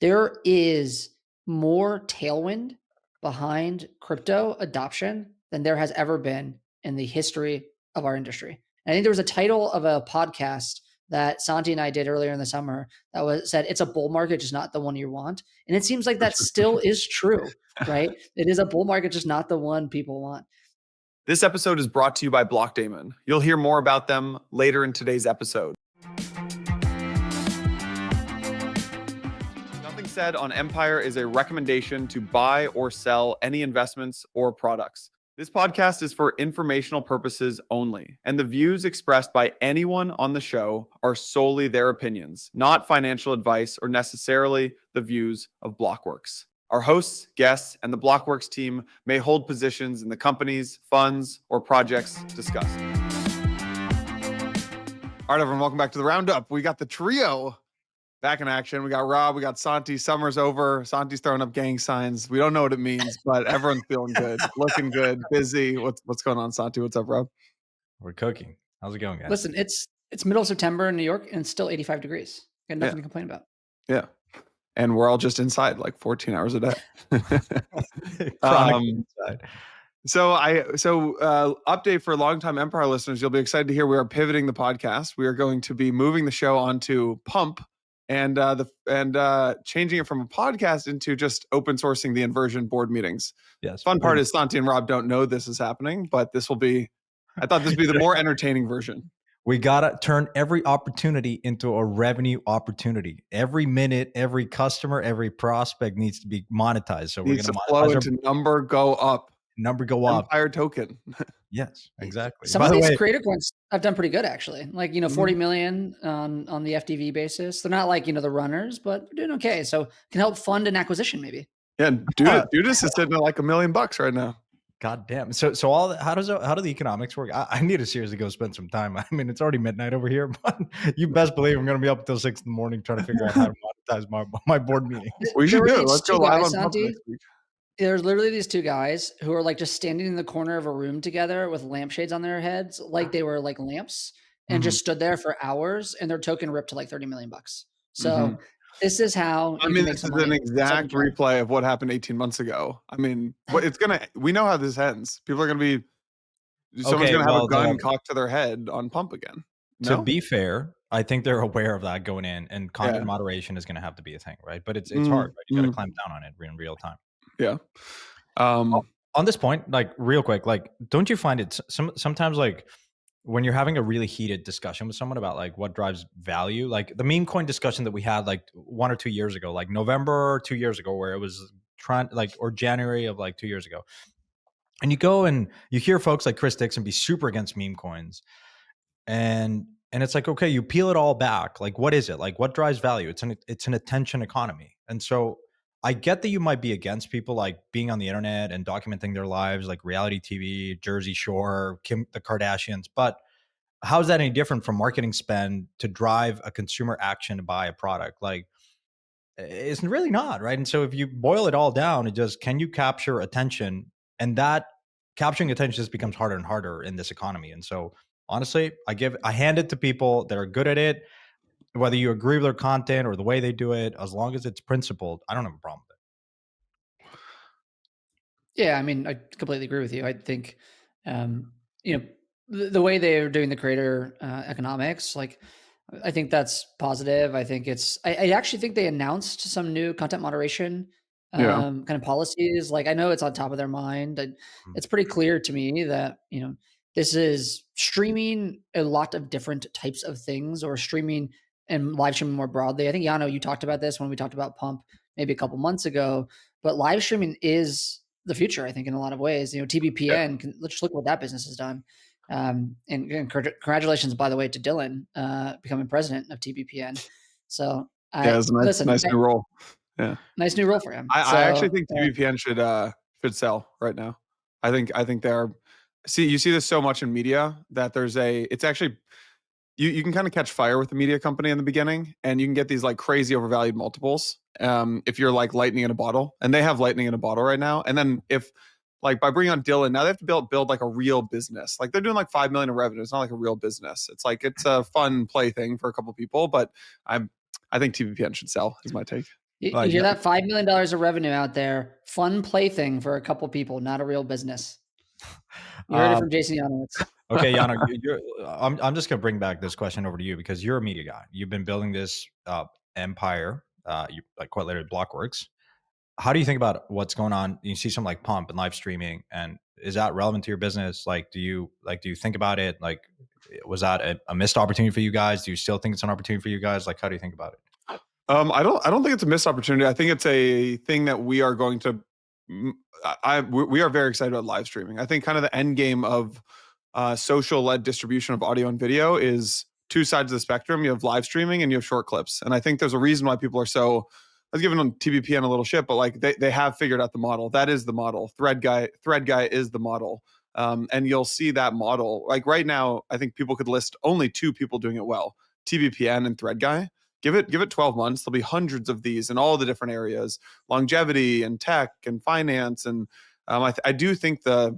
there is more tailwind behind crypto adoption than there has ever been in the history of our industry. And I think there was a title of a podcast that Santi and I did earlier in the summer that said, it's a bull market, just not the one you want. And it seems like that still is true, right? It is a bull market, just not the one people want. This episode is brought to you by Blockdaemon. You'll hear more about them later in today's episode. Nothing said on Empire is a recommendation to buy or sell any investments or products. This podcast is for informational purposes only, and the views expressed by anyone on the show are solely their opinions, not financial advice or necessarily the views of Blockworks. Our hosts, guests, and the Blockworks team may hold positions in the companies, funds, or projects discussed. All right, everyone, welcome back to the Roundup. We got the trio back in action. We got Rob, we got Santi. Summer's over. Santi's throwing up gang signs. We don't know what it means, but everyone's feeling good, looking good, busy. What's going on, Santi? What's up, Rob? We're cooking. How's it going, guys? Listen, it's middle of September in New York, and it's still 85 degrees. Got nothing to complain about. Yeah. And we're all just inside like 14 hours a day. Inside. So update for longtime Empire listeners, you'll be excited to hear we are pivoting the podcast. We are going to be moving the show onto Pump and changing it from a podcast into just open sourcing the Inversion board meetings. Yes. Fun part is Santi and Rob don't know this is happening, but I thought this would be the more entertaining version. We got to turn every opportunity into a revenue opportunity. Every minute, every customer, every prospect needs to be monetized. So we're going to flow into number go up. Empire token. Yes, exactly. Some of these creator coins have done pretty good, actually. Like, 40 million on the FDV basis. They're not like, the runners, but they're doing okay. So can help fund an acquisition maybe. Yeah, Dudas is sitting at like $1 million right now. God damn. So all that, how do the economics work? I need to seriously go spend some time. I mean, it's already midnight over here, but you best believe I'm going to be up until 6 a.m. trying to figure out how to monetize my board meetings. We should do it. Let's go live on Pump next week. There's literally these two guys who are like just standing in the corner of a room together with lampshades on their heads, like they were like lamps, and just stood there for hours, and their token ripped to like $30 million. So this is how this is an exact replay of what happened 18 months ago. I mean, we know how this ends. People are going to be, someone's going to have a gun cocked to their head on Pump again. No? To be fair, I think they're aware of that going in, and content moderation is going to have to be a thing, right? But it's hard, right? You got to clamp down on it in real time. Yeah. On this point, like real quick, like, don't you find it sometimes like when you're having a really heated discussion with someone about like what drives value, like the meme coin discussion that we had like 1 or 2 years ago, like November 2 years ago, where it was or January of like 2 years ago. And you go and you hear folks like Chris Dixon be super against meme coins. And it's like, okay, you peel it all back. Like, what is it? Like, what drives value? It's an attention economy. And so I get that you might be against people like being on the internet and documenting their lives, like reality TV, Jersey Shore, the Kardashians. But how is that any different from marketing spend to drive a consumer action to buy a product? Like, it's really not, right? And so if you boil it all down, it just, can you capture attention? And that capturing attention just becomes harder and harder in this economy. And so honestly, I hand it to people that are good at it. Whether you agree with their content or the way they do it, as long as it's principled, I don't have a problem with it. Yeah, I mean, I completely agree with you. I think, the way they're doing the creator economics, like, I think that's positive. I think I actually think they announced some new content moderation kind of policies. Like, I know it's on top of their mind. And it's pretty clear to me that, this is streaming a lot of different types of things, or streaming and live streaming more broadly. I think, Yano, you talked about this when we talked about Pump maybe a couple months ago, but live streaming is the future, I think, in a lot of ways. TBPN, let's just look at what that business has done. And congratulations, by the way, to Dylan becoming president of TBPN. So it's a nice new role. Yeah, nice new role for him. I actually think TBPN should sell right now. I think they're. You see this so much in media that it's actually, you can kind of catch fire with the media company in the beginning, and you can get these like crazy overvalued multiples if you're like lightning in a bottle, and they have lightning in a bottle right now. And then if like by bringing on Dylan, now they have to build like a real business. Like they're doing like 5 million in revenue. It's not like a real business. It's like, it's a fun play thing for a couple people, but I think TBPN should sell is my take. You hear that? $5 million of revenue out there. Fun plaything for a couple people, not a real business. You heard it from Jason Yanowitz. Okay, Yano, I'm just gonna bring back this question over to you because you're a media guy. You've been building this empire, you like quite literally Blockworks. How do you think about what's going on? You see some like pump and live streaming, and is that relevant to your business? Like, do you think about it? Like, was that a missed opportunity for you guys? Do you still think it's an opportunity for you guys? Like, how do you think about it? I don't think it's a missed opportunity. I think it's a thing that we are going to. We are very excited about live streaming. I think kind of the end game of social-led distribution of audio and video is two sides of the spectrum. You have live streaming and you have short clips, and I think there's a reason why people are so. I was giving them TBPN a little shit, but like they have figured out the model. That is the model. Thread guy is the model, and you'll see that model. Like right now, I think people could list only two people doing it well: TBPN and Thread guy. Give it 12 months. There'll be hundreds of these in all the different areas: longevity and tech and finance. And I do think the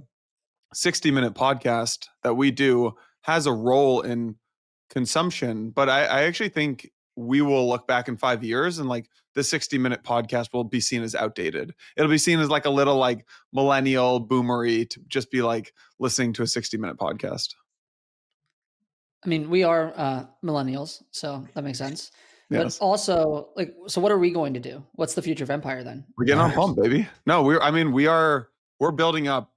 60-minute podcast that we do has a role in consumption, but I actually think we will look back in 5 years and like the 60-minute podcast will be seen as outdated. It'll be seen as like a little like millennial boomery to just be like listening to a 60-minute podcast. I mean, we are millennials, so that makes sense. Yes. But also, like, so what are we going to do? What's the future of Empire then? We're getting on pump, baby. No, we're building up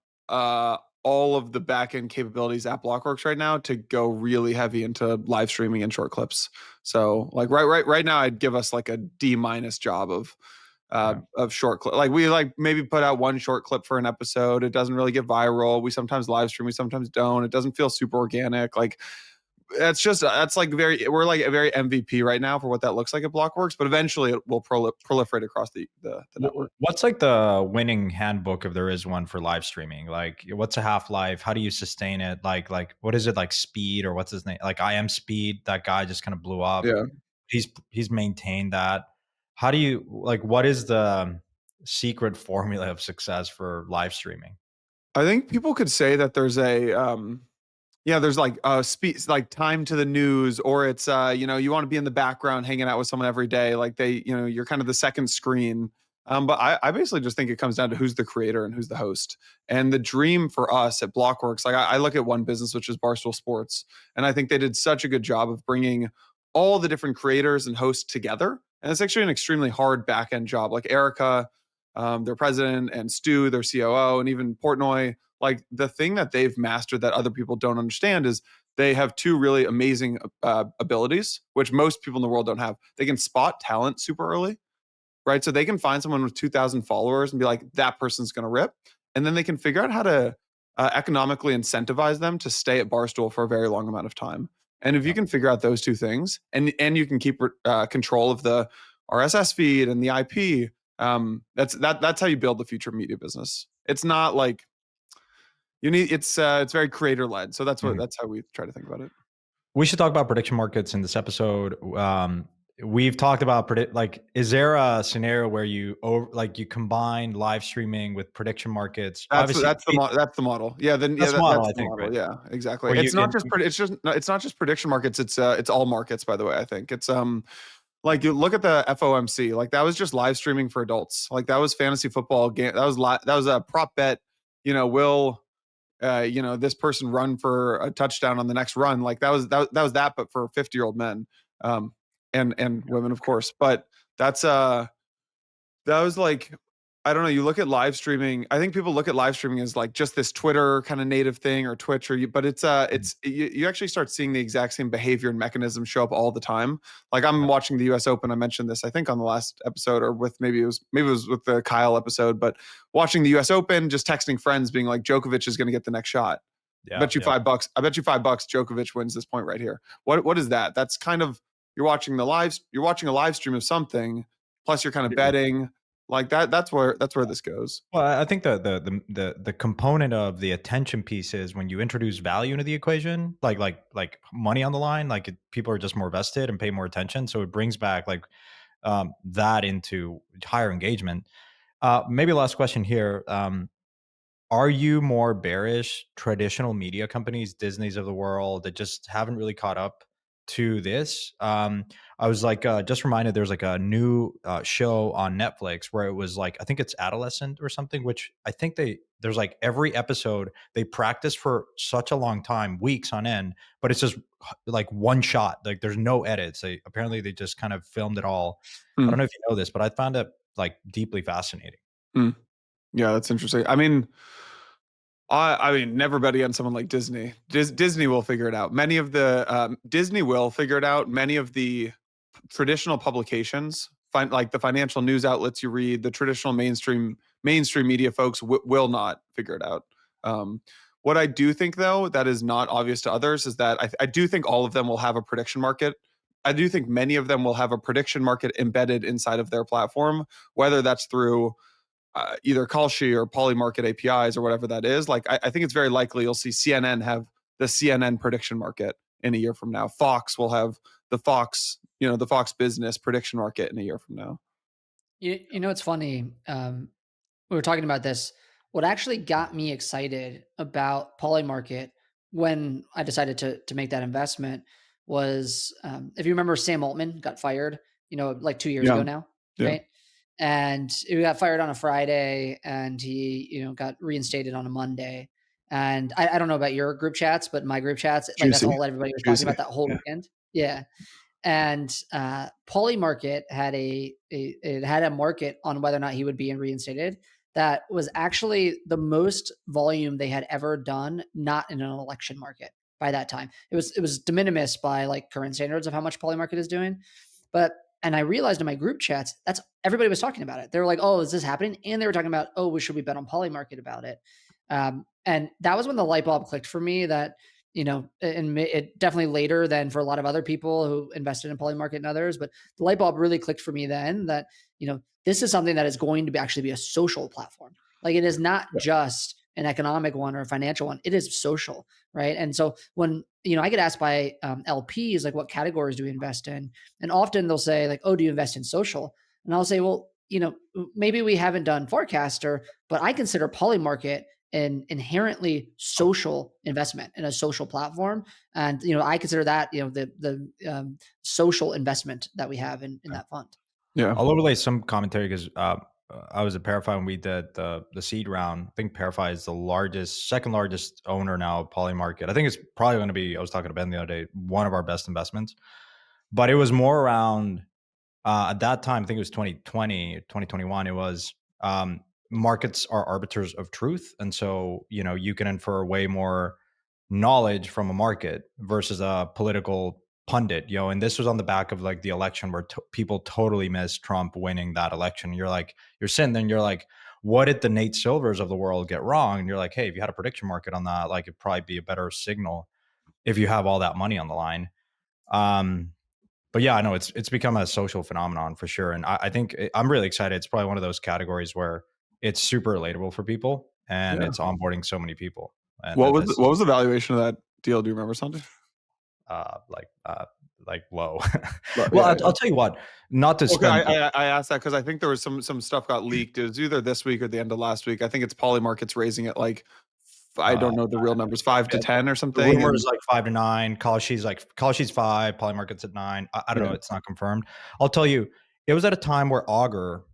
all of the back-end capabilities at Blockworks right now to go really heavy into live streaming and short clips. So like right now, I'd give us like a D- job of short clip. Like we like maybe put out one short clip for an episode. It doesn't really get viral. We sometimes live stream, we sometimes don't. It doesn't feel super organic. Like that's like we're like a very MVP right now for what that looks like at Blockworks, but eventually it will proliferate across the network. What's like the winning handbook if there is one for live streaming? Like, what's a half-life? How do you sustain it? Like what is it, like Speed, or what's his name? Like Speed, that guy just kind of blew up. Yeah. He's maintained that. How do you like, what is the secret formula of success for live streaming? I think people could say that there's there's like speed, like time to the news, or it's you want to be in the background hanging out with someone every day, like you're kind of the second screen. But I basically just think it comes down to who's the creator and who's the host. And the dream for us at Blockworks, like I look at one business, which is Barstool Sports, and I think they did such a good job of bringing all the different creators and hosts together. And it's actually an extremely hard back end job. Like Erica, their president, and Stu, their COO, and even Portnoy. Like the thing that they've mastered that other people don't understand is they have two really amazing abilities, which most people in the world don't have. They can spot talent super early, right? So they can find someone with 2,000 followers and be like, that person's going to rip. And then they can figure out how to economically incentivize them to stay at Barstool for a very long amount of time. And if you can figure out those two things, and you can keep control of the RSS feed and the IP, that's how you build the future media business. It's not like it's very creator led. So that's how we try to think about it. We should talk about prediction markets in this episode. We've talked about is there a scenario where you combine live streaming with prediction markets? That's the model. Yeah, that's the model. Right? Yeah, exactly. It's not just prediction markets. It's all markets. By the way, I think it's like you look at the FOMC. Like that was just live streaming for adults. Like that was fantasy football game. That was a prop bet. Will this person run for a touchdown on the next run? Like that was that, but for 50-year-old men, and women, of course. But that was like, I don't know. You look at live streaming. I think people look at live streaming as like just this Twitter kind of native thing or Twitch, but you actually start seeing the exact same behavior and mechanism show up all the time. Like I'm watching the U.S. Open. I mentioned this, I think, on the last episode, or maybe it was with the Kyle episode. But watching the U.S. Open, just texting friends, being like, Djokovic is going to get the next shot. Yeah, I bet you $5. I bet you $5 Djokovic wins this point right here. What is that? That's kind of you're watching a live stream of something, plus you're kind of betting. Like that's where this goes. Well, I think the component of the attention piece is when you introduce value into the equation, like money on the line, like people are just more vested and pay more attention. So it brings back that into higher engagement. Maybe last question here. Are you more bearish traditional media companies, Disney's of the world, that just haven't really caught up to this, I was like, just reminded there's like a new show on Netflix where it was like, I think it's Adolescent or something, which I think there's like every episode they practice for such a long time, weeks on end, but it's just like one shot. Like there's no edits. Apparently they just kind of filmed it all. I Hmm. don't know if you know this, but I found it like deeply fascinating. Hmm. Yeah, that's interesting. I mean, never bet against someone like Disney. Disney will figure it out. Disney will figure it out. Many of the traditional publications, like the financial news outlets you read, the traditional mainstream media folks will not figure it out. What I do think, though, that is not obvious to others is that I do think all of them will have a prediction market. I do think many of them will have a prediction market embedded inside of their platform, whether that's through either Kalshi or Polymarket APIs or whatever that is. Like, I think it's very likely you'll see CNN have the CNN prediction market in a year from now. Fox will have the Fox business prediction market in a year from now. You know, it's funny. We were talking about this. What actually got me excited about Polymarket when I decided to make that investment was, if you remember, Sam Altman got fired, like 2 years Yeah. ago now, Yeah. right? And he got fired on a Friday, and he, got reinstated on a Monday. And I don't know about your group chats, but my group chats, like that's Juicy. all everybody was talking about that whole Yeah. weekend. Yeah. And Polymarket had it had a market on whether or not he would be reinstated. That was actually the most volume they had ever done, not in an election market by that time. It was de minimis by like current standards of how much Polymarket is doing. But and I realized in my group chats, that's everybody was talking about it. They were like, "Oh, is this happening?" And they were talking about, "Oh, should we bet on Polymarket about it?" And that was when the light bulb clicked for me that and it definitely later than for a lot of other people who invested in Polymarket and others, but the light bulb really clicked for me then that, this is something that is going to actually be a social platform. Like it is not just an economic one or a financial one. It is social. Right. And so when, I get asked by LPs, like, what categories do we invest in? And often they'll say like, "Oh, do you invest in social?" And I'll say, well, maybe we haven't done Forecaster, but I consider Polymarket an inherently social investment in a social platform. And, I consider that, the social investment that we have in that fund. Yeah. I'll overlay some commentary because I was at Parify when we did the seed round. I think Parify is the second largest owner now of Polymarket. I think it's probably going to be, I was talking to Ben the other day, one of our best investments. But it was more around, at that time, I think it was 2020, 2021, it was markets are arbiters of truth. And so, you can infer way more knowledge from a market versus a political pundit, and this was on the back of like the election where people totally missed Trump winning that election. You're like, you're sitting there and you're like, what did the Nate Silvers of the world get wrong? And you're like, hey, if you had a prediction market on that, like it'd probably be a better signal if you have all that money on the line. But yeah, I know it's become a social phenomenon for sure. And I think I'm really excited. It's probably one of those categories where it's super relatable for people and it's onboarding so many people. And what was the valuation of that deal? Do you remember something? Like low. Well, Well, I'll tell you what, not to Okay, spend. I asked that because I think there was some stuff got leaked. It was either this week or the end of last week. I think it's Polymarket's raising it like, I don't know the real numbers, 5 to 10 or The something. rumor is like 5 to 9. Kalshi's 5. Polymarket's at 9. I don't know. It's not confirmed. I'll tell you, it was at a time where Augur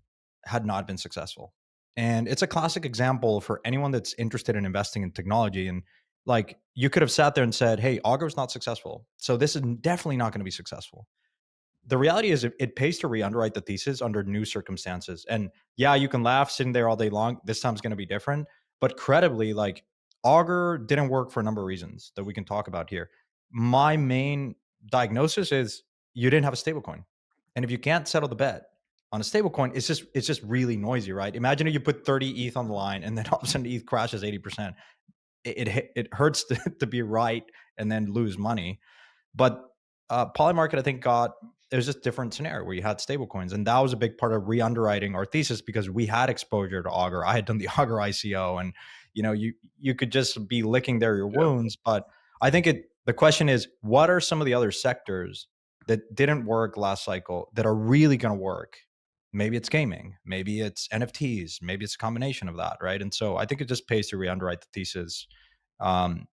had not been successful. And it's a classic example for anyone that's interested in investing in technology. And like you could have sat there and said, hey, Augur's not successful, so this is definitely not going to be successful. The reality is it pays to re-underwrite the thesis under new circumstances. And yeah, you can laugh sitting there all day long. This time's going to be different. But credibly, like Augur didn't work for a number of reasons that we can talk about here. My main diagnosis is you didn't have a stablecoin. And if you can't settle the bet on a stablecoin, it's just really noisy, right? Imagine if you put 30 ETH on the line and then all of a sudden ETH crashes 80%. It hurts to be right and then lose money. But Polymarket, I think, it was just a different scenario where you had stablecoins. And that was a big part of re-underwriting our thesis because we had exposure to Augur. I had done the Augur ICO and, you could just be licking your wounds. But I think the question is, what are some of the other sectors that didn't work last cycle that are really going to work? Maybe it's gaming, maybe it's NFTs, maybe it's a combination of that, right? And so I think it just pays to re-underwrite the thesis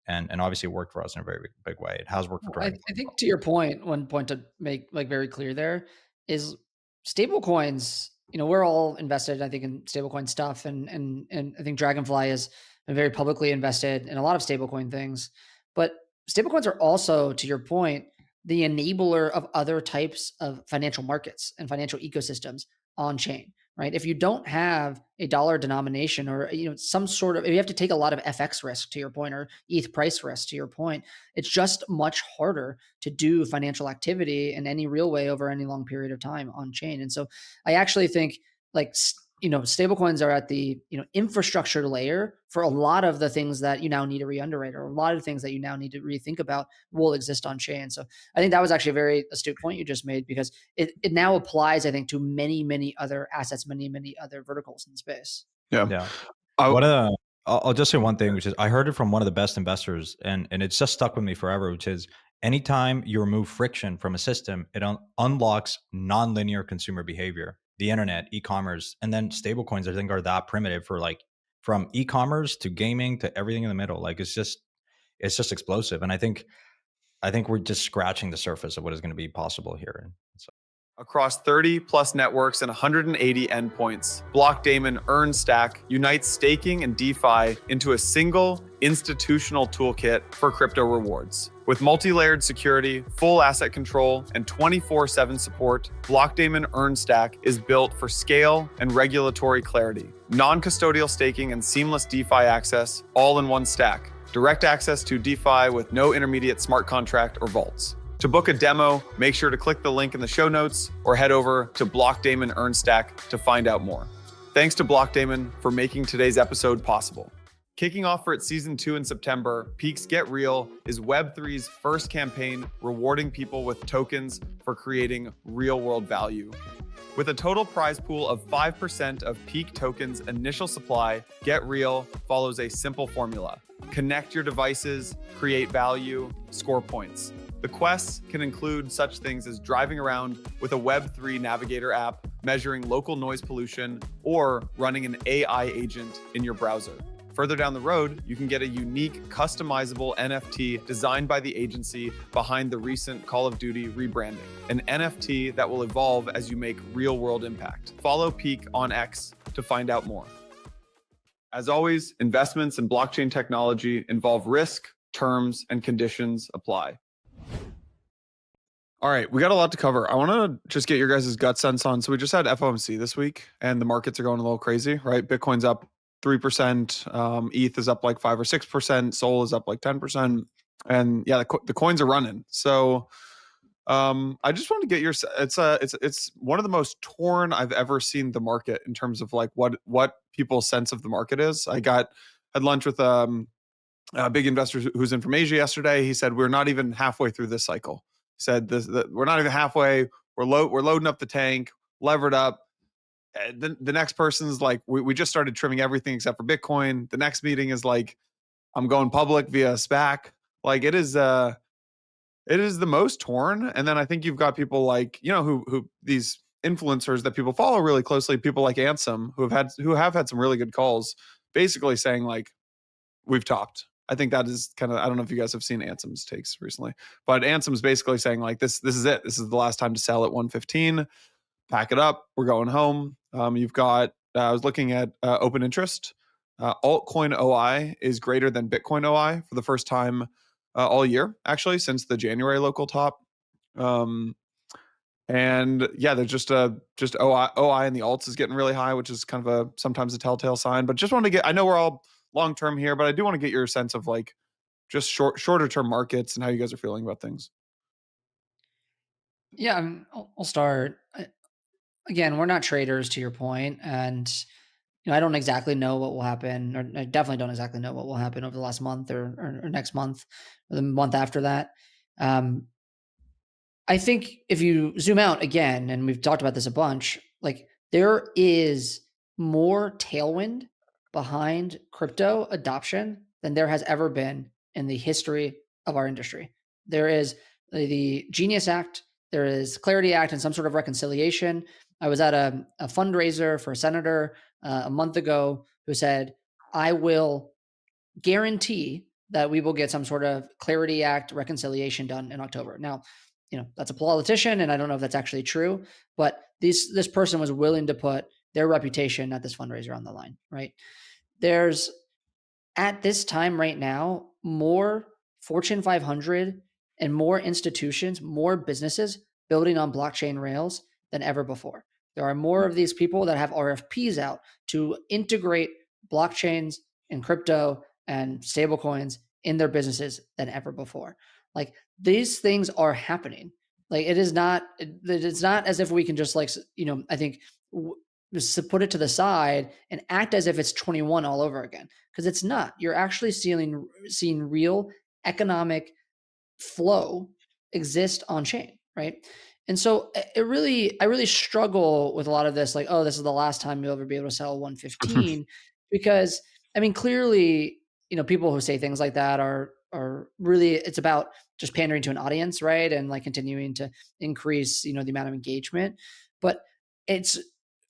and obviously it worked for us in a very big way. It has worked for I, Dragonfly. I think to your point, one point to make like very clear there is stable coins. We're all invested, I think, in stablecoin stuff, and I think Dragonfly is very publicly invested in a lot of stablecoin things. But stablecoins are also, to your point, the enabler of other types of financial markets and financial ecosystems on chain, right? If you don't have a dollar denomination or some sort of, you have to take a lot of FX risk, to your point, or ETH price risk, to your point, it's just much harder to do financial activity in any real way over any long period of time on chain. And so I actually think like stablecoins are at the infrastructure layer for a lot of the things that you now need to re-underwrite, or a lot of things that you now need to rethink about will exist on chain. So I think that was actually a very astute point you just made, because it now applies, I think, to many other assets, many other verticals in the space. Yeah. I'll just say one thing, which is I heard it from one of the best investors, and it's just stuck with me forever, which is anytime you remove friction from a system, it unlocks nonlinear consumer behavior. The internet, e-commerce, and then stablecoins, I think, are that primitive for like from e-commerce to gaming to everything in the middle. Like it's just explosive. And I think we're just scratching the surface of what is going to be possible here. And so across 30 plus networks and 180 endpoints, Blockdaemon Earn Stack unites staking and DeFi into a single institutional toolkit for crypto rewards. With multi-layered security, full asset control, and 24/7 support, Blockdaemon Earn Stack is built for scale and regulatory clarity. Non-custodial staking and seamless DeFi access, all in one stack. Direct access to DeFi with no intermediate smart contract or vaults. To book a demo, make sure to click the link in the show notes or head over to Blockdaemon Earn Stack to find out more. Thanks to Blockdaemon for making today's episode possible. Kicking off for its season 2 in September, Peaq's Get Real is Web3's first campaign rewarding people with tokens for creating real-world value. With a total prize pool of 5% of Peaq tokens' initial supply, Get Real follows a simple formula. Connect your devices, create value, score points. The quests can include such things as driving around with a Web3 navigator app, measuring local noise pollution, or running an AI agent in your browser. Further down the road, you can get a unique, customizable NFT designed by the agency behind the recent Call of Duty rebranding, an NFT that will evolve as you make real-world impact. Follow Peaq on X to find out more. As always, investments in blockchain technology involve risk, terms, and conditions apply. All right, we got a lot to cover. I want to just get your guys' gut sense on. So we just had FOMC this week, and the markets are going a little crazy, right? Bitcoin's up 3%, ETH is up like 5 or 6%, Sol is up like 10%, and yeah, the coins are running. So I just want to get your it's one of the most torn I've ever seen the market in terms of like what people's sense of the market is. I had lunch with a big investor who's in from Asia yesterday. He said we're not even halfway through this cycle. He said we're not even halfway. We're loading up the tank, levered up. The next person's like, we just started trimming everything except for Bitcoin. The next meeting is like, I'm going public via SPAC. Like it is the most torn. And then I think you've got people like, who these influencers that people follow really closely, people like Ansem, who have had some really good calls, basically saying like, we've topped. I think that is kind of, I don't know if you guys have seen Ansem's takes recently, but Ansem's basically saying like, this is it. This is the last time to sell at 115. Pack it up. We're going home. You've got, I was looking at open interest. Altcoin OI is greater than Bitcoin OI for the first time all year, actually, since the January local top. And yeah, there's just OI and the alts is getting really high, which is kind of sometimes a telltale sign. But just want to get, I know we're all long-term here, but I do want to get your sense of like just shorter term markets and how you guys are feeling about things. Yeah, I'll start. Again, we're not traders, to your point, and I don't exactly know what will happen, or I definitely don't exactly know what will happen over the last month or next month or the month after that. I think if you zoom out again, and we've talked about this a bunch, like there is more tailwind behind crypto adoption than there has ever been in the history of our industry. There is the Genius Act, there is Clarity Act, and some sort of reconciliation. I was at a fundraiser for a senator a month ago who said, I will guarantee that we will get some sort of Clarity Act reconciliation done in October. Now, that's a politician, and I don't know if that's actually true, but this person was willing to put their reputation at this fundraiser on the line, right? There's, at this time right now, more Fortune 500 and more institutions, more businesses building on blockchain rails than ever before. There are more of these people that have RFPs out to integrate blockchains and crypto and stablecoins in their businesses than ever before. Like, these things are happening. Like, it's not as if we can just I think just put it to the side and act as if it's 21 all over again, because it's not. You're actually seeing real economic flow exist on chain, right? And so I really struggle with a lot of this, like, oh, this is the last time you'll ever be able to sell 115, because I mean, clearly, people who say things like that are really, it's about just pandering to an audience, right? And like continuing to increase, the amount of engagement. But it's,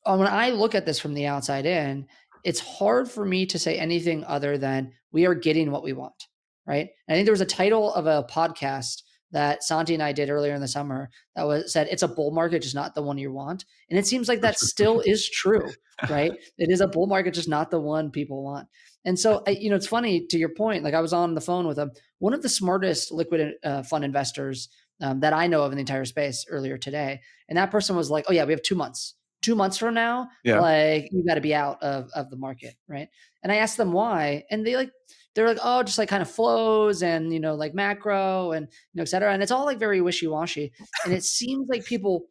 when I look at this from the outside in, it's hard for me to say anything other than we are getting what we want, right? And I think there was a title of a podcast that Santi and I did earlier in the summer that said, it's a bull market, just not the one you want. And it seems like that still is true, right? It is a bull market, just not the one people want. And so, it's funny, to your point, like I was on the phone with one of the smartest liquid fund investors that I know of in the entire space earlier today. And that person was like, oh yeah, we have 2 months. 2 months from now, like, you got to be out of the market, right? And I asked them why, and they're like, oh, just like kind of flows and like macro and et cetera. And it's all like very wishy-washy. And it seems like people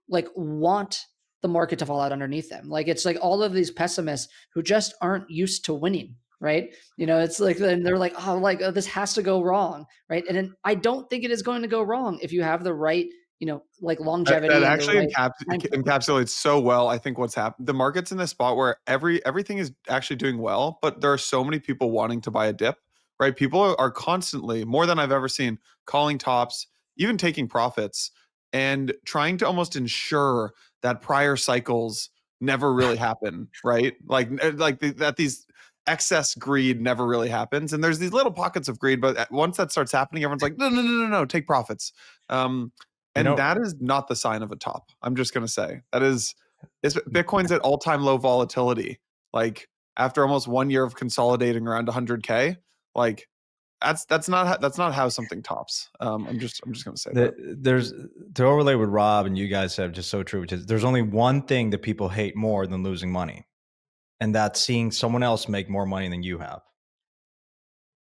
like want the market to fall out underneath them. Like, it's like all of these pessimists who just aren't used to winning, right? It's like, then they're like, oh, this has to go wrong, right? And then I don't think it is going to go wrong if you have the right, like longevity. That actually encapsulates so well, I think, what's happened. The market's in this spot where everything is actually doing well, but there are so many people wanting to buy a dip, right? People are constantly, more than I've ever seen, calling tops, even taking profits, and trying to almost ensure that prior cycles never really happen, right? That these excess greed never really happens. And there's these little pockets of greed, but once that starts happening, everyone's like, no, take profits. And that is not the sign of a top. I'm just going to say Bitcoin's at all-time low volatility. Like, after almost 1 year of consolidating around 100K, like that's not how something tops. I'm just going to say that. There's, to overlay what Rob and you guys said, just so true, which is there's only one thing that people hate more than losing money, and that's seeing someone else make more money than you have.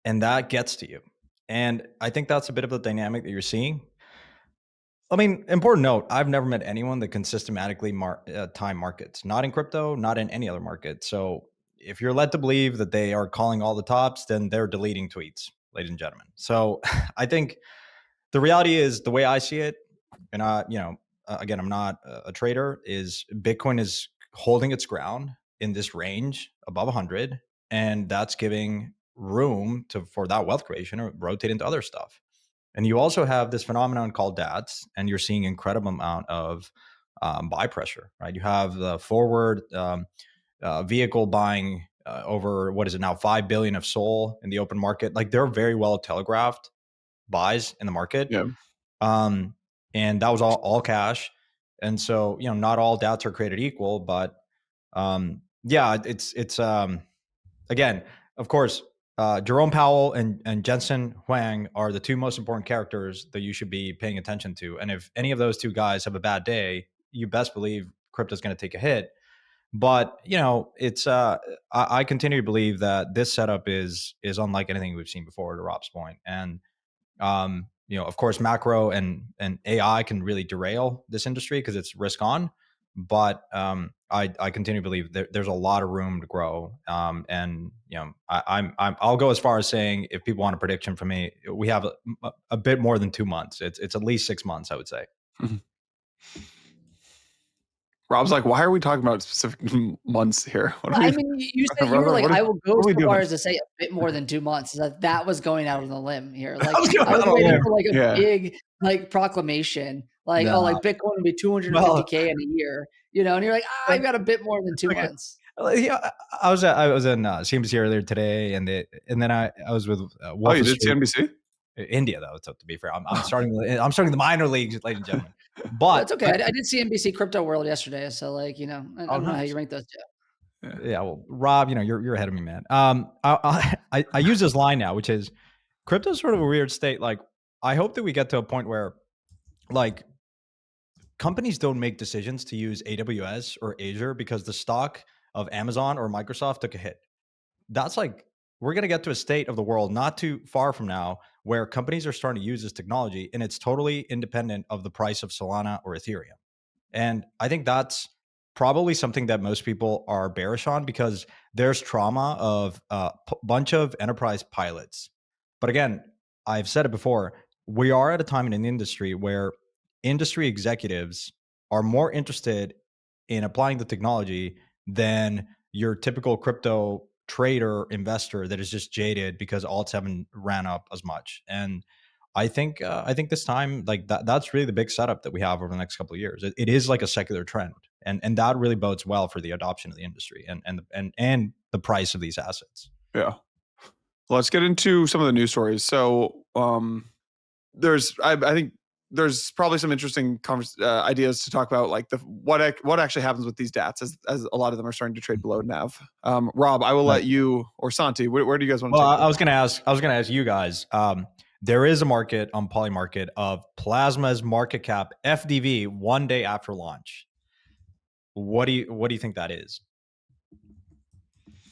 And that gets to you. And I think that's a bit of the dynamic that you're seeing. I mean, important note, I've never met anyone that can systematically time markets, not in crypto, not in any other market. So if you're led to believe that they are calling all the tops, then they're deleting tweets, ladies and gentlemen. So I think the reality is, the way I see it, and again, I'm not a trader, is Bitcoin is holding its ground in this range above 100, and that's giving room for that wealth creation or rotate into other stuff. And you also have this phenomenon called DATs, and you're seeing incredible amount of buy pressure, right? You have the forward vehicle buying over, what is it now, 5 billion of SOL in the open market. Like, they're very well telegraphed buys in the market. Yeah. And that was all cash. And so, not all DATs are created equal, but it's again, of course, Jerome Powell and Jensen Huang are the two most important characters that you should be paying attention to. And if any of those two guys have a bad day, you best believe crypto is going to take a hit. But it's I continue to believe that this setup is unlike anything we've seen before, to Rob's point. And of course, macro and AI can really derail this industry because it's risk on. But I continue to believe there's a lot of room to grow. And I'll go as far as saying, if people want a prediction from me, we have a bit more than 2 months. It's at least 6 months, I would say. Rob's like, why are we talking about specific months here? I mean, you said you were like, I will go so far as to say a bit more than 2 months. That was going out on the limb here. Like, I was waiting for like a big like proclamation, like, like Bitcoin will be 250K in a year, and you're like, I've got a bit more than 2 months. Yeah, I was in CNBC earlier today, and then I was with Wolf you of did Street. CNBC? India, though. To be fair, I'm starting the minor leagues, ladies and gentlemen. But That's okay. I did see NBC Crypto World yesterday, so like I don't know how you rank those two. Yeah, well, Rob, you're ahead of me, man. I use this line now, which is crypto's sort of a weird state. Like, I hope that we get to a point where, like, companies don't make decisions to use AWS or Azure because the stock of Amazon or Microsoft took a hit. That's like, we're going to get to a state of the world not too far from now where companies are starting to use this technology and it's totally independent of the price of Solana or Ethereum. And I think that's probably something that most people are bearish on because there's trauma of a bunch of enterprise pilots. But again, I've said it before, we are at a time in the industry where industry executives are more interested in applying the technology than your typical crypto trader investor that is just jaded because alts haven't ran up as much. And I think this time, like that's really the big setup that we have over the next couple of years. It is like a secular trend, and that really bodes well for the adoption of the industry and the price of these assets. Yeah. Let's get into some of the news stories. So I think there's probably some interesting ideas to talk about, like what actually happens with these DATs as a lot of them are starting to trade below NAV. Rob, I will let you, or Santi, where do you guys want to take it? I was going to ask you guys. There is a market on Polymarket of Plasma's market cap FDV 1 day after launch. What do you think that is?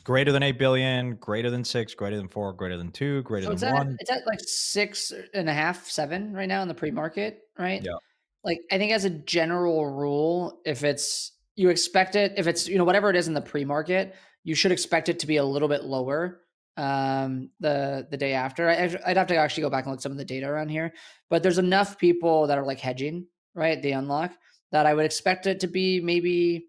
Greater than 8 billion, greater than 6, greater than 4, greater than 2, greater than 1. It's at like 6.5, 7 right now in the pre-market, right? Yeah. Like I think as a general rule, if you expect it, if it's whatever it is in the pre-market, you should expect it to be a little bit lower the day after. I'd have to actually go back and look at some of the data around here, but there's enough people that are like hedging, right? The unlock, that I would expect it to be maybe.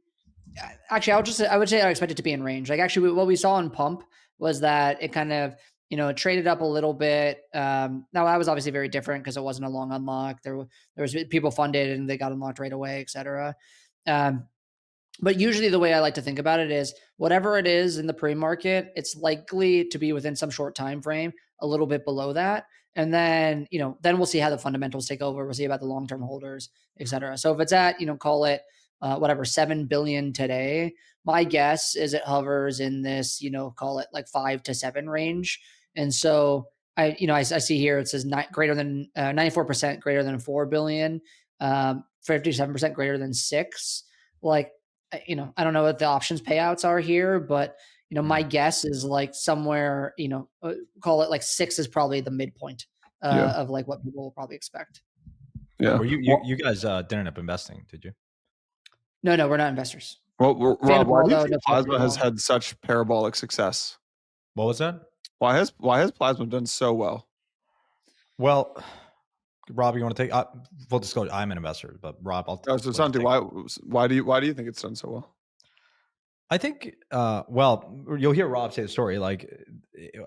Actually, I would say I expect it to be in range. Like actually, what we saw in Pump was that it kind of it traded up a little bit. Now that was obviously very different because it wasn't a long unlock. There was people funded and they got unlocked right away, etc. But usually the way I like to think about it is whatever it is in the pre-market, it's likely to be within some short time frame, a little bit below that. And then, then we'll see how the fundamentals take over. We'll see about the long-term holders, et cetera. So if it's at, call it whatever, 7 billion today, my guess is it hovers in this, call it like 5 to 7 range. And so I see here, it says greater than 94% greater than 4 billion, 57% greater than 6. Like, I don't know what the options payouts are here, but my guess is like somewhere, call it like 6 is probably the midpoint of like what people will probably expect. Yeah. Well, you guys didn't end up investing, did you? No, we're not investors. Well, Rob, why do you think Plasma has had such parabolic success? What was that? Why has Plasma done so well? Well, Rob, you want to take full disclosure? I'm an investor, but Rob, I'll. So Santi, why do you think it's done so well? I think, well, you'll hear Rob say the story. Like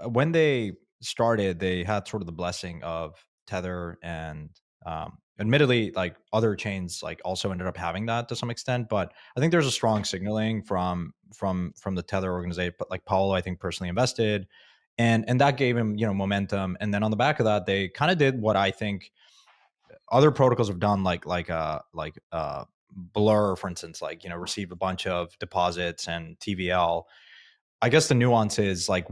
when they started, they had sort of the blessing of Tether, and admittedly, like other chains, like also ended up having that to some extent. But I think there's a strong signaling from the Tether organization. But like Paulo, I think personally invested, and that gave him momentum. And then on the back of that, they kind of did what I think other protocols have done, like Blur, for instance, like received a bunch of deposits and TVL. I guess the nuance is like,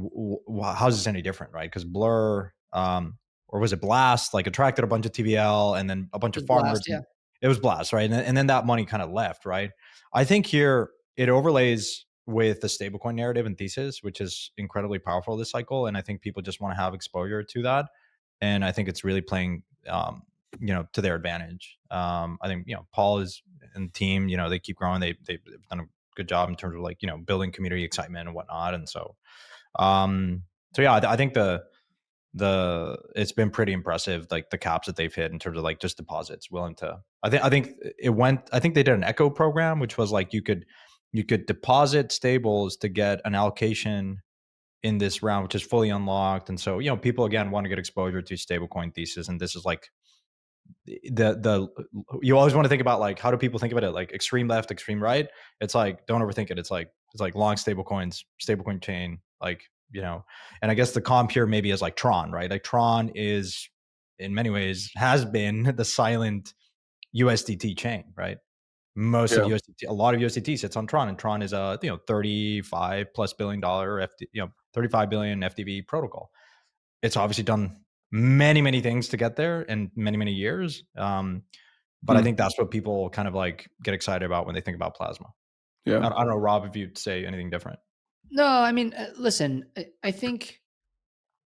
how's this any different, right? Because Blur, or was it Blast, like attracted a bunch of TVL and then a bunch of farmers. Blast, yeah. It was Blast, right? And then that money kind of left, right? I think here it overlays with the stablecoin narrative and thesis, which is incredibly powerful this cycle. And I think people just want to have exposure to that. And I think it's really playing to their advantage. I think Paul is and the team, they keep growing. They've done a good job in terms of like building community excitement and whatnot. And so yeah, I think it's been pretty impressive, like the caps that they've hit in terms of like just deposits willing to. I think they did an Echo program, which was like you could deposit stables to get an allocation in this round, which is fully unlocked. And so people again want to get exposure to stablecoin thesis, and this is like you always want to think about like, how do people think about it, like extreme left, extreme right? It's like, don't overthink it. It's like It's like long stablecoin chain, like, you know, and I guess the comp here maybe is like Tron, right? Like Tron is in many ways has been the silent USDT chain, right? Most of USDT, a lot of USDT sits on Tron, and Tron is a, you know, $35+ billion you know, 35 billion FDV protocol. It's obviously done many things to get there in many years. But I think that's what people kind of like get excited about when they think about Plasma. Yeah. I don't know, Rob, if you'd say anything different. No, I mean, listen, I think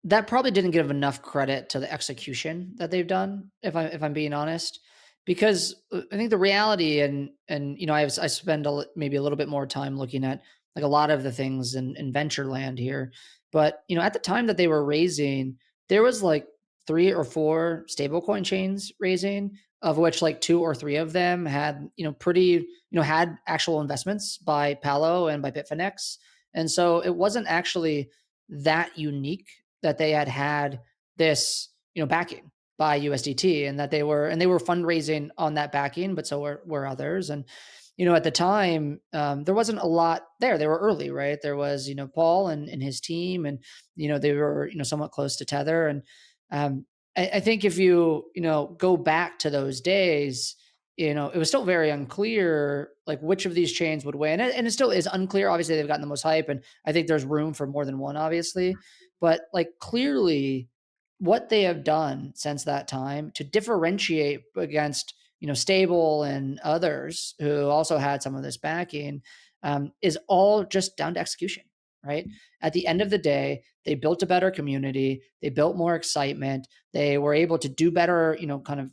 that probably didn't give enough credit to the execution that they've done, if I'm being honest, because I think the reality and you know, I spend maybe a little bit more time looking at like a lot of the things in venture land here, but you know, at the time that they were raising, there was like 3 or 4 stablecoin chains raising, of which like 2 or 3 of them had, you know, pretty, you know, had actual investments by Palo and by Bitfinex, and so it wasn't actually that unique that they had this, you know, backing by USDT, and that they were fundraising on that backing, but so were others. And you know, at the time, there wasn't a lot there. They were early, right? There was, you know, Paul and his team, and you know, they were, you know, somewhat close to Tether. And um, I think if you know, go back to those days, you know, it was still very unclear like which of these chains would win, and it still is unclear. Obviously, they've gotten the most hype, and I think there's room for more than one, obviously. But like clearly, what they have done since that time to differentiate against, you know, Stable and others who also had some of this backing, is all just down to execution, right? At the end of the day, they built a better community, they built more excitement, they were able to do better, you know, kind of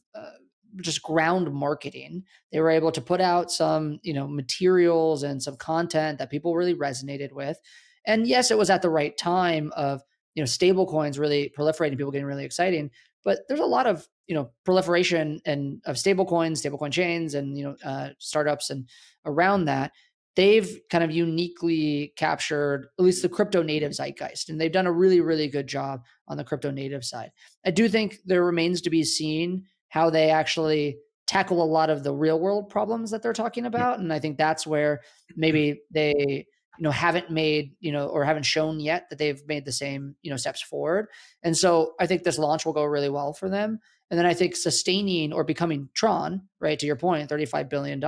just ground marketing. They were able to put out some, you know, materials and some content that people really resonated with. And yes, it was at the right time of, you know, stable coins really proliferating, people getting really exciting. But there's a lot of, you know, proliferation and of stable coins, stablecoin chains, and you know, startups and around that. They've kind of uniquely captured at least the crypto native zeitgeist, and they've done a really good job on the crypto native side. I do think there remains to be seen how they actually tackle a lot of the real world problems that they're talking about, and I think that's where maybe they, you know, haven't made, you know, or haven't shown yet that they've made the same, you know, steps forward. And so I think this launch will go really well for them. And then I think sustaining or becoming Tron, right, to your point, $35 billion,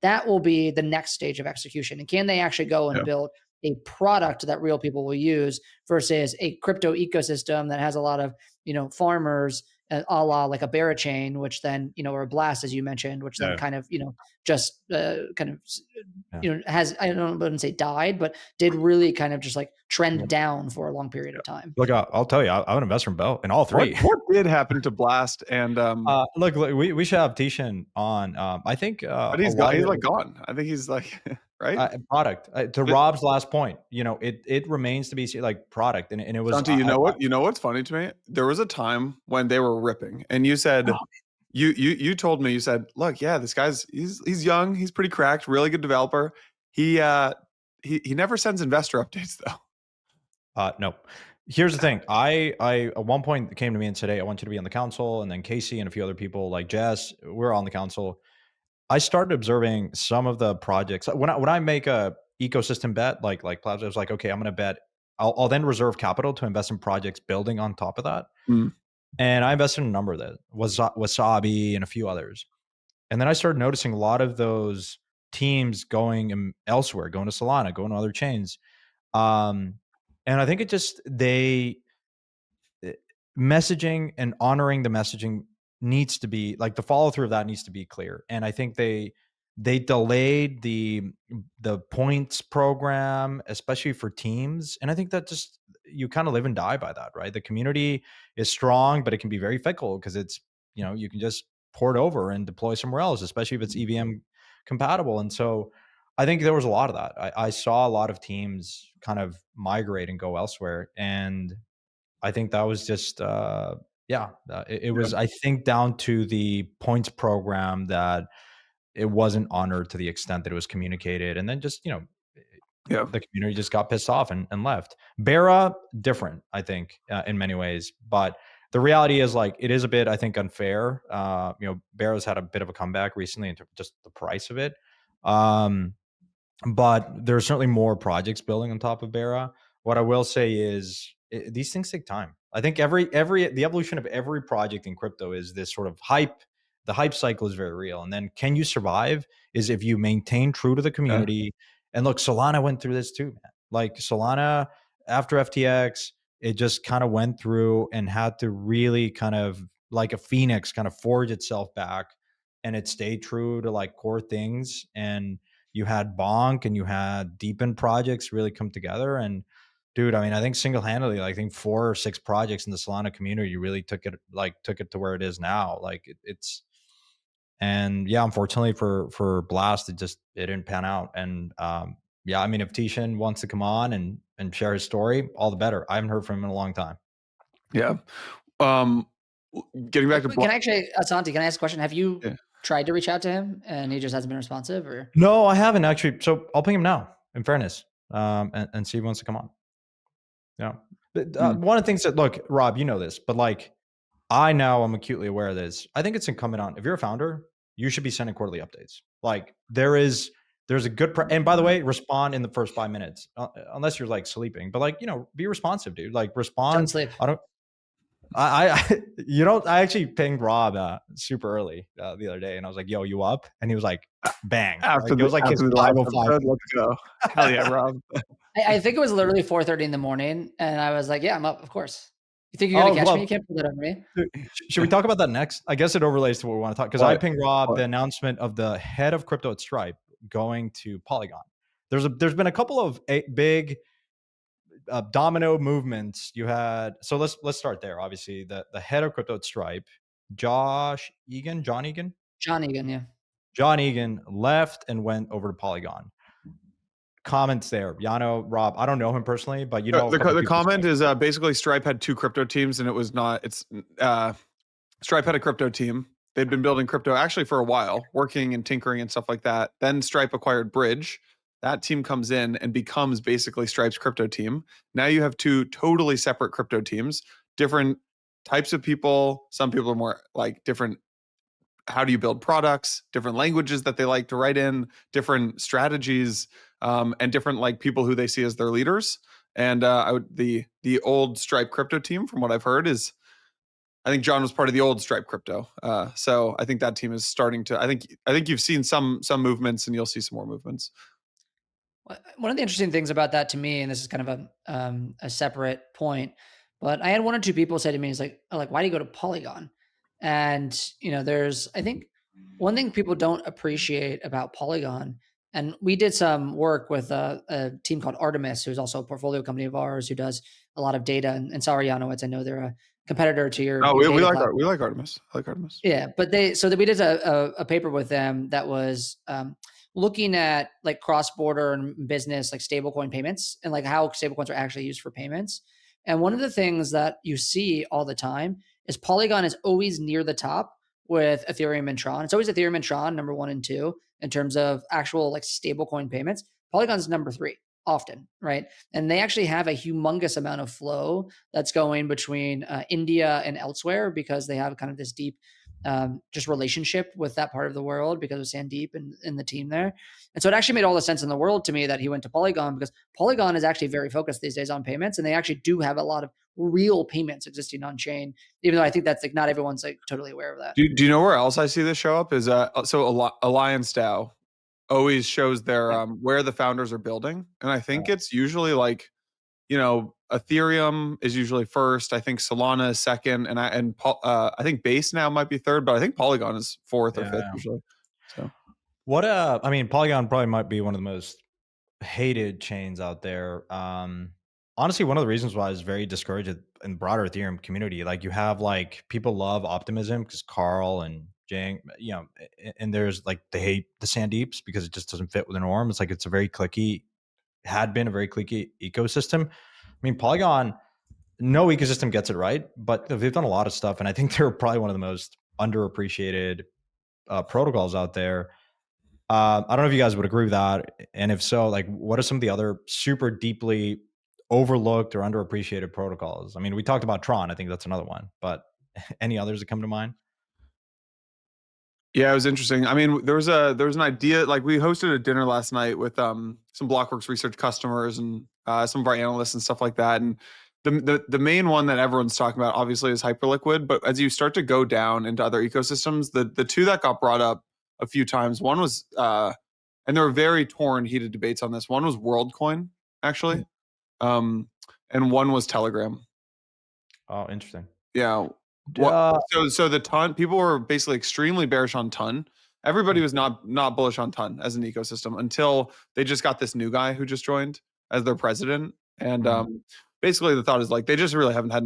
that will be the next stage of execution. And can they actually go and build a product that real people will use versus a crypto ecosystem that has a lot of, you know, farmers, a la like a Barachain, which then, you know, or a Blast, as you mentioned, which then kind of, you know, just kind of, you know, has, I wouldn't say died, but did really kind of just like trend down for a long period of time. Look, I'll tell you, I would invest from Bell in all three. What did happen to Blast? And look, we should have Tishan on. I think, but he's gone. He's like gone. I think he's like right. Product to Rob's last point. You know, it remains to be like product, and it was. Santi, you know what? You know what's funny to me? There was a time when they were ripping, and you said, you told me, you said, look, yeah, this guy's he's young, he's pretty cracked, really good developer. He never sends investor updates though. No. Here's the thing. I at one point came to me and said, hey, I want you to be on the council, and then Casey and a few other people like Jess, we're on the council. I started observing some of the projects when I make a ecosystem bet, like Plasma, I was like, okay, I'm going to bet. I'll then reserve capital to invest in projects building on top of that. And I invested in a number of that, Wasabi and a few others. And then I started noticing a lot of those teams going elsewhere, going to Solana, going to other chains. And I think it just messaging and honoring the messaging needs to be like the follow through of that needs to be clear. And I think they delayed the points program, especially for teams. And I think that just, you kind of live and die by that, right? The community is strong, but it can be very fickle because it's, you know, you can just port over and deploy somewhere else, especially if it's EVM compatible. And so I think there was a lot of that. I saw a lot of teams kind of migrate and go elsewhere. And I think that was just, it was, I think, down to the points program that it wasn't honored to the extent that it was communicated. And then just, you know, the community just got pissed off and left. Bera, different, I think, in many ways. But the reality is, like, it is a bit, I think, unfair. You know, Bera's had a bit of a comeback recently into just the price of it. but there's certainly more projects building on top of Bera. What I will say is these things take time. I think the evolution of every project in crypto is this sort of hype. The hype cycle is very real. And then can you survive is if you maintain true to the community. And look, Solana went through this too, man. Like Solana after FTX, it just kind of went through and had to really kind of like a phoenix kind of forge itself back, and it stayed true to like core things. And you had Bonk and you had Deepen projects really come together. And dude, I mean, I think single-handedly, I think 4 or 6 projects in the Solana community really took it to where it is now. Like it's, and yeah, unfortunately for Blast, it didn't pan out. And yeah, I mean, if Tishan wants to come on and share his story, all the better. I haven't heard from him in a long time. Yeah. Getting back to can I actually, Santi, can I ask a question? Have you tried to reach out to him and he just hasn't been responsive, or? No, I haven't actually. So I'll ping him now, in fairness, and see if he wants to come on. Yeah. One of the things that, look, Rob, you know this, but like I'm acutely aware of this. I think it's incumbent on, if you're a founder, you should be sending quarterly updates. Like there's a good, and by the way, respond in the first 5 minutes, unless you're like sleeping, but like, be responsive, dude. Like respond. Don't sleep. I actually pinged Rob super early the other day, and I was like, "Yo, you up?" And he was like, "Bang!" It was like his 5:05. Let's go. Hell yeah, Rob. I think it was literally 4:30 in the morning, and I was like, "Yeah, I'm up, of course." You think you're gonna catch me? You can't pull that over me. Should we talk about that next? I guess it overlays to what we want to talk, because I pinged Rob the announcement of the head of crypto at Stripe going to Polygon. There's been a couple of big domino movements. You had, so let's start there. Obviously, the head of crypto at Stripe, John Egan, yeah. John Egan left and went over to Polygon. Comments there, Yano, Rob. I don't know him personally, but the comment is basically Stripe had 2 crypto teams, and it was not. It's Stripe had a crypto team. They'd been building crypto actually for a while, working and tinkering and stuff like that. Then Stripe acquired Bridge. That team comes in and becomes basically Stripe's crypto team. Now you have 2 totally separate crypto teams, different types of people. Some people are more like different. How do you build products? Different languages that they like to write in, different strategies, and different like people who they see as their leaders. And the old Stripe crypto team, from what I've heard, is I think John was part of the old Stripe crypto. So I think that team is starting to. I think you've seen some movements, and you'll see some more movements. One of the interesting things about that to me, and this is kind of a separate point, but I had 1 or 2 people say to me, "Is like, why do you go to Polygon?" And there's, I think, one thing people don't appreciate about Polygon, and we did some work with a team called Artemis, who's also a portfolio company of ours, who does a lot of data. And sorry, Yanowitz, I know they're a competitor to your. Oh, we like Artemis. I like Artemis. Yeah, but we did a paper with them that was looking at like cross-border and business, like stablecoin payments, and like how stablecoins are actually used for payments. And one of the things that you see all the time is Polygon is always near the top with Ethereum and Tron. It's always Ethereum and Tron, number 1 and 2, in terms of actual like stablecoin payments. Polygon's number 3 often, right? And they actually have a humongous amount of flow that's going between India and elsewhere, because they have kind of this deep just relationship with that part of the world because of Sandeep and the team there. And so it actually made all the sense in the world to me that he went to Polygon, because Polygon is actually very focused these days on payments, and they actually do have a lot of real payments existing on chain, even though I think that's like not everyone's like totally aware of that. Do you know where else I see this show up is so Alliance DAO always shows their where the founders are building, and I think it's usually like, Ethereum is usually first. I think Solana is second, and I think Base now might be third, but I think Polygon is fourth or fifth usually. So I mean, Polygon probably might be one of the most hated chains out there. Honestly, one of the reasons why I was very discouraged in the broader Ethereum community, like you have like people love optimism because Carl and Jang, and there's like they hate the Sandeeps because it just doesn't fit with the norm. It's like it's a very cliquey, had been a very cliquey ecosystem. I mean, Polygon, no ecosystem gets it right, but they've done a lot of stuff, and I think they're probably one of the most underappreciated protocols out there. I don't know if you guys would agree with that, and if so, like, what are some of the other super deeply overlooked or underappreciated protocols? I mean, we talked about Tron. I think that's another one, but any others that come to mind? Yeah, it was interesting. I mean, there was an idea, like we hosted a dinner last night with some Blockworks research customers and some of our analysts and stuff like that. And the main one that everyone's talking about obviously is Hyperliquid, but as you start to go down into other ecosystems, the two that got brought up a few times, one was and there were very heated debates on this. One was WorldCoin, actually. And one was Telegram. Oh, interesting. Yeah. So the ton, people were basically extremely bearish on ton. Everybody was not bullish on ton as an ecosystem until they just got this new guy who just joined as their president. And basically the thought is like they just really haven't had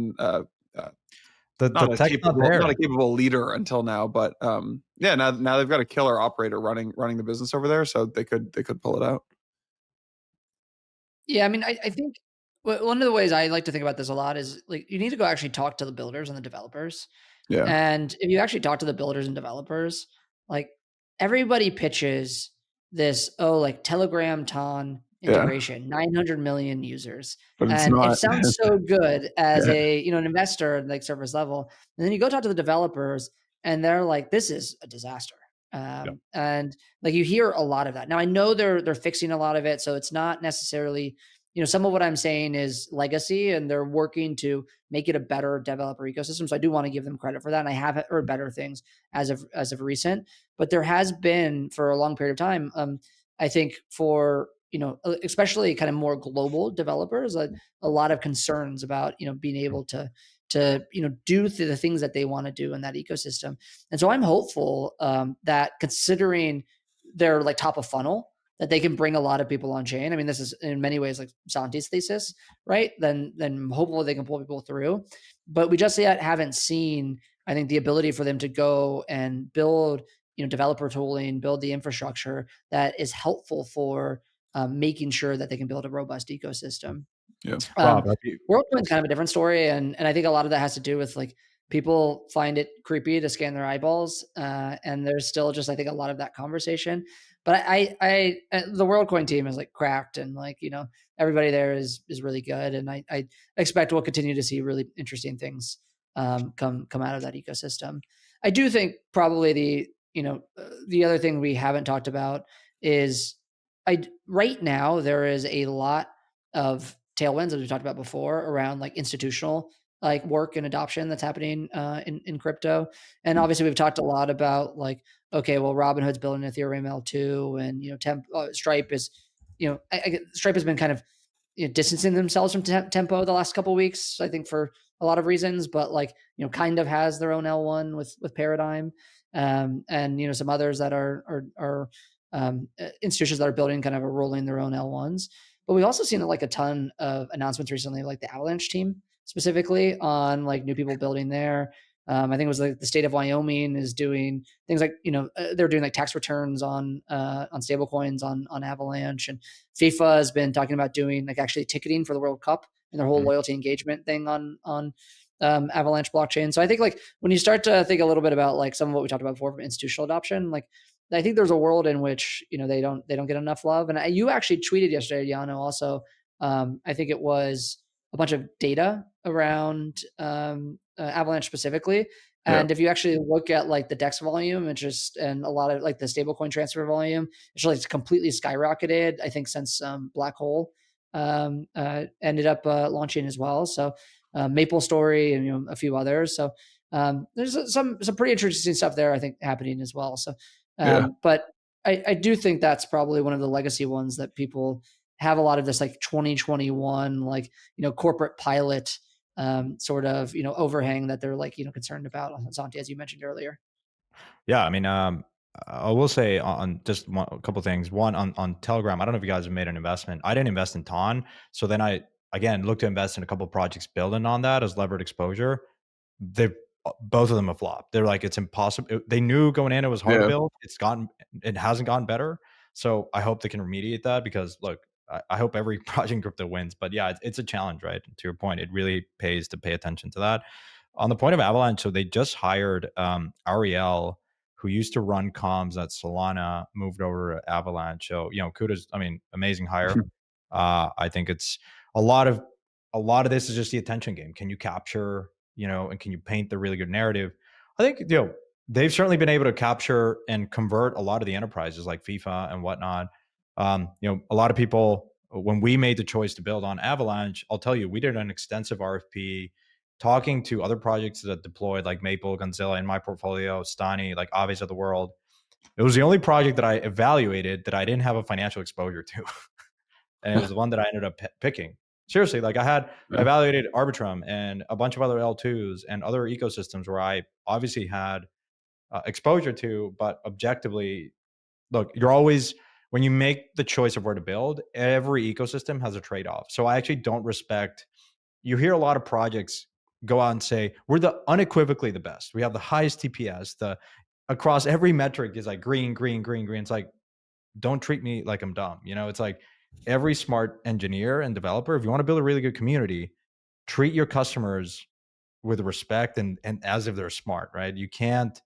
not a capable leader until now. But yeah, now they've got a killer operator running the business over there, so they could pull it out. Yeah, I mean, I think one of the ways I like to think about this a lot is like you need to go actually talk to the builders and the developers. Yeah. And if you actually talk to the builders and developers, like everybody pitches this, like Telegram Ton integration, 900 million users. But it's and not. It sounds so good as an investor at like surface level. And then you go talk to the developers and they're like, this is a disaster. And like you hear a lot of that. Now I know they're fixing a lot of it, so it's not necessarily, some of what I'm saying is legacy, and they're working to make it a better developer ecosystem. So I do want to give them credit for that. And I have heard better things as of recent, but there has been for a long period of time. I think for especially kind of more global developers, a lot of concerns about being able to do the things that they want to do in that ecosystem. And so I'm hopeful that considering they're like top of funnel, that they can bring a lot of people on chain. I mean, this is in many ways like Santi's thesis, right? Then hopefully they can pull people through. But we just yet haven't seen, I think, the ability for them to go and build, developer tooling, build the infrastructure that is helpful for making sure that they can build a robust ecosystem. Yeah. WorldCoin's kind of a different story, and I think a lot of that has to do with like people find it creepy to scan their eyeballs, and there's still just I think a lot of that conversation. But the WorldCoin team is like cracked, and like everybody there is really good, and I expect we'll continue to see really interesting things come out of that ecosystem. I do think probably the other thing we haven't talked about is right now there is a lot of tailwinds, as we talked about before, around like institutional like work and adoption that's happening in crypto. And obviously we've talked a lot about like, okay, well, Robinhood's building Ethereum L2, and Stripe is, Stripe has been kind of distancing themselves from Tempo the last couple of weeks, I think for a lot of reasons, but like, kind of has their own L1 with Paradigm, and some others that are institutions that are building kind of a rolling their own L1s. But we've also seen like a ton of announcements recently, like the Avalanche team specifically on like new people building there. I think it was like the state of Wyoming is doing things like, they're doing like tax returns on stablecoins on Avalanche, and FIFA has been talking about doing like actually ticketing for the World Cup and their whole loyalty engagement thing on Avalanche blockchain. So I think like when you start to think a little bit about like some of what we talked about before from institutional adoption, like I think there's a world in which they don't get enough love. And you actually tweeted yesterday, Yano, also I think it was a bunch of data around Avalanche specifically. And if you actually look at like the DEX volume, and a lot of like the stablecoin transfer volume, it's like completely skyrocketed, I think, since Black Hole ended up launching as well. So Maple Story and a few others. So there's some pretty interesting stuff there, I think, happening as well. So but I do think that's probably one of the legacy ones that people have a lot of this like 2021 like corporate pilot sort of overhang that they're like concerned about, Santi, as you mentioned earlier. Yeah, I mean, I will say on just a couple things. One on Telegram, I don't know if you guys have made an investment. I didn't invest in Ton, so then I again looked to invest in a couple projects building on that as levered exposure. Both of them have flopped. They're like, it's impossible. They knew going in it was hard to build. It hasn't gotten better. So I hope they can remediate that, because look, I hope every project in crypto wins. But yeah, it's a challenge, right? To your point, it really pays to pay attention to that. On the point of Avalanche, so they just hired Ariel, who used to run comms at Solana, moved over to Avalanche. So kudos. I mean, amazing hire. I think it's a lot of this is just the attention game. Can you capture, and can you paint the really good narrative? I think they've certainly been able to capture and convert a lot of the enterprises like FIFA and whatnot. You know, a lot of people, when we made the choice to build on Avalanche, I'll tell you, we did an extensive RFP talking to other projects that deployed like Maple, Gonzilla in my portfolio, Stani, like Aves of the world. It was the only project that I evaluated that I didn't have a financial exposure to. And it was the one that I ended up picking. Seriously, like I evaluated Arbitrum and a bunch of other L2s and other ecosystems where I obviously had exposure to, but objectively, look, you're always, when you make the choice of where to build, every ecosystem has a trade-off. So I actually don't respect, you hear a lot of projects go out and say, we're the unequivocally the best. We have the highest TPS, across every metric is like green, green, green, green. It's like, don't treat me like I'm dumb. You know, it's like every smart engineer and developer, if you want to build a really good community, treat your customers with respect and as if they're smart, right? You can't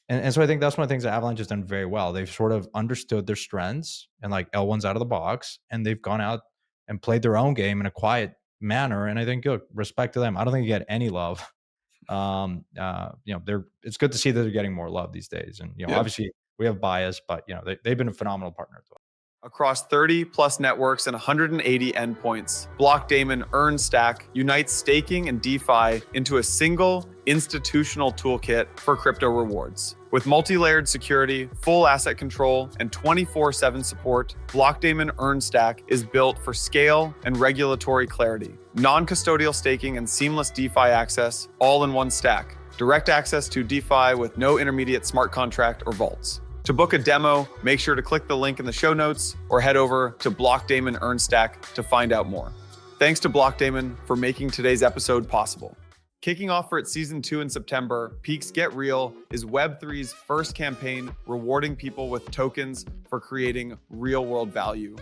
and so I think that's one of the things that Avalanche has done very well. They've sort of understood their strengths and like L1's out of the box, and they've gone out and played their own game in a quiet manner. And I think, look, respect to them. I don't think you get any love. You know, it's good to see that they're getting more love these days. And, you know, obviously we have bias, but you know, they've been a phenomenal partner to us. Across 30 plus networks and 180 endpoints, Blockdaemon Earn Stack unites staking and DeFi into a single institutional toolkit for crypto rewards. With multi-layered security, full asset control, and 24/7 support, Blockdaemon Earn Stack is built for scale and regulatory clarity. Non-custodial staking and seamless DeFi access, all in one stack. Direct access to DeFi with no intermediate smart contract or vaults. To book a demo, make sure to click the link in the show notes or head over to Blockdaemon Earn Stack to find out more. Thanks to Blockdaemon for making today's episode possible. Kicking off for its season 2 in September, Peaq's Get Real is Web3's first campaign rewarding people with tokens for creating real-world value.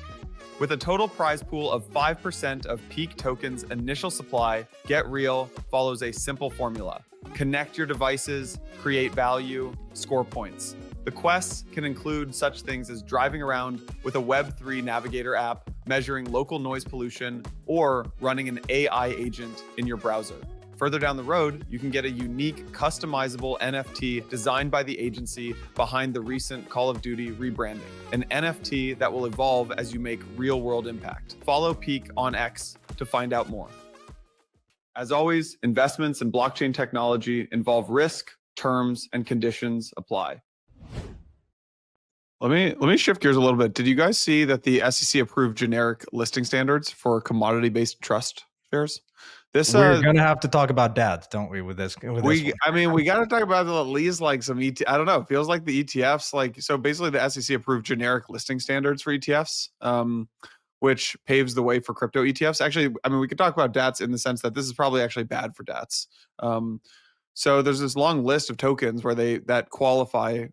With a total prize pool of 5% of Peaq tokens' initial supply, Get Real follows a simple formula. Connect your devices, create value, score points. The quests can include such things as driving around with a Web3 navigator app, measuring local noise pollution, or running an AI agent in your browser. Further down the road, you can get a unique, customizable NFT designed by the agency behind the recent Call of Duty rebranding, an NFT that will evolve as you make real-world impact. Follow Peaq on X to find out more. As always, investments in blockchain technology involve risk, terms, and conditions apply. Let me shift gears a little bit. Did you guys see that the SEC approved generic listing standards for commodity-based trust shares? We're gonna have to talk about DATs, don't we? With this, I mean, we got to talk about at least like some I don't know. It feels like the ETFs, like so. Basically, the SEC approved generic listing standards for ETFs, which paves the way for crypto ETFs. Actually, I mean, we could talk about DATs in the sense that this is probably actually bad for DATs. So there's this long list of tokens where that qualify.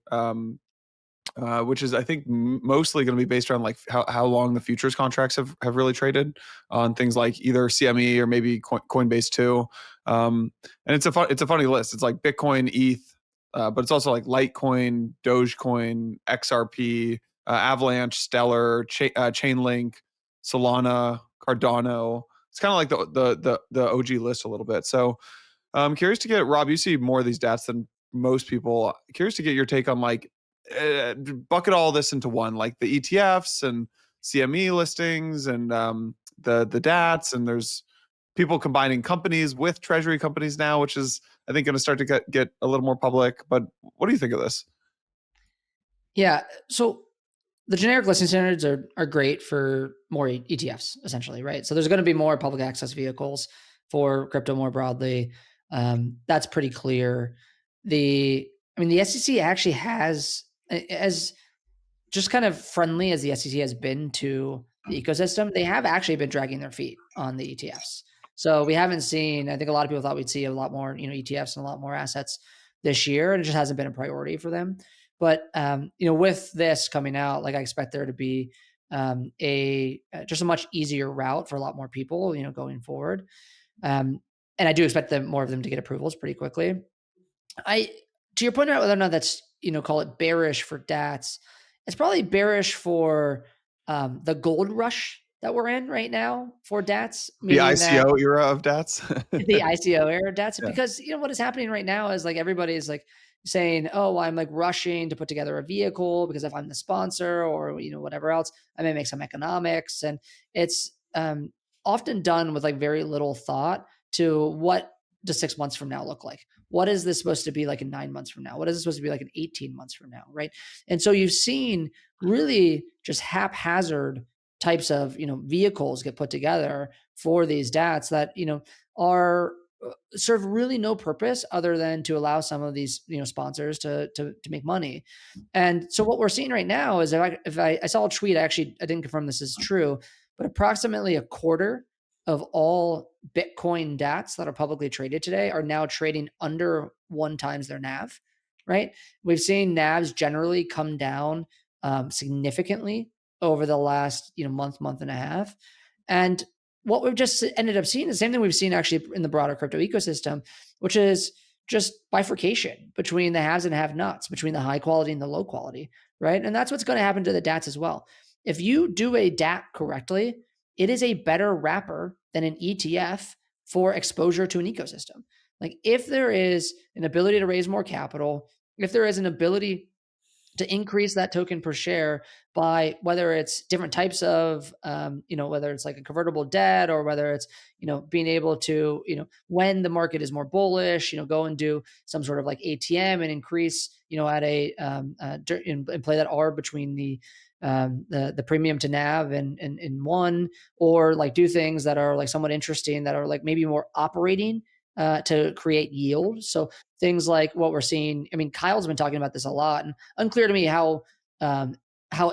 Which is, I think, mostly going to be based on like how long the futures contracts have really traded on things like either CME or maybe Coinbase too. And it's a funny list. It's like Bitcoin, ETH, but it's also like Litecoin, Dogecoin, XRP, Avalanche, Stellar, Chainlink, Solana, Cardano. It's kind of like the OG list a little bit. So I'm curious to get, Rob, you see more of these DATs than most people. Curious to get your take on like bucket all this into one, like the ETFs and CME listings and the DATs, and there's people combining companies with treasury companies now, which is I think going to start to get a little more public. But what do you think of this? Yeah, so the generic listing standards are great for more ETFs, essentially, right? So there's going to be more public access vehicles for crypto more broadly. That's pretty clear. The SEC actually has, as just kind of friendly as the SEC has been to the ecosystem, they have actually been dragging their feet on the ETFs. So we haven't seen, I think a lot of people thought we'd see a lot more, ETFs and a lot more assets this year, and it just hasn't been a priority for them. But, with this coming out, like I expect there to be just a much easier route for a lot more people, going forward. And I do expect more of them to get approvals pretty quickly. To your point about whether or not that's, call it bearish for DATs, it's probably bearish for the gold rush that we're in right now for DATs. The ICO era of DATs. The ICO era of DATs. Yeah. Because, what is happening right now is like everybody is like, saying, oh, I'm like rushing to put together a vehicle because if I'm the sponsor or, whatever else, I may make some economics. And it's often done with like very little thought to what does 6 months from now look like? What is this supposed to be like in 9 months from now? What is this supposed to be like in 18 months from now? Right. And so you've seen really just haphazard types of, vehicles get put together for these DATs that, are serve really no purpose other than to allow some of these, sponsors to make money. And so what we're seeing right now is if I saw a tweet, I didn't confirm this is true, but approximately a quarter of all Bitcoin DATs that are publicly traded today are now trading under 1 times their NAV, right? We've seen NAVs generally come down significantly over the last, month and a half. And what we've just ended up seeing is the same thing we've seen actually in the broader crypto ecosystem, which is just bifurcation between the haves and have-nots, between the high quality and the low quality, right? And that's what's going to happen to the DATs as well. If you do a DAT correctly, it is a better wrapper than an ETF for exposure to an ecosystem. Like if there is an ability to raise more capital, if there is an ability to increase that token per share by whether it's different types of, whether it's like a convertible debt or whether it's, being able to, when the market is more bullish, go and do some sort of like ATM and increase, at and play that arb between the premium to NAV and one, or like do things that are like somewhat interesting that are like maybe more operating to create yield. So things like what we're seeing. I mean, Kyle's been talking about this a lot, and unclear to me how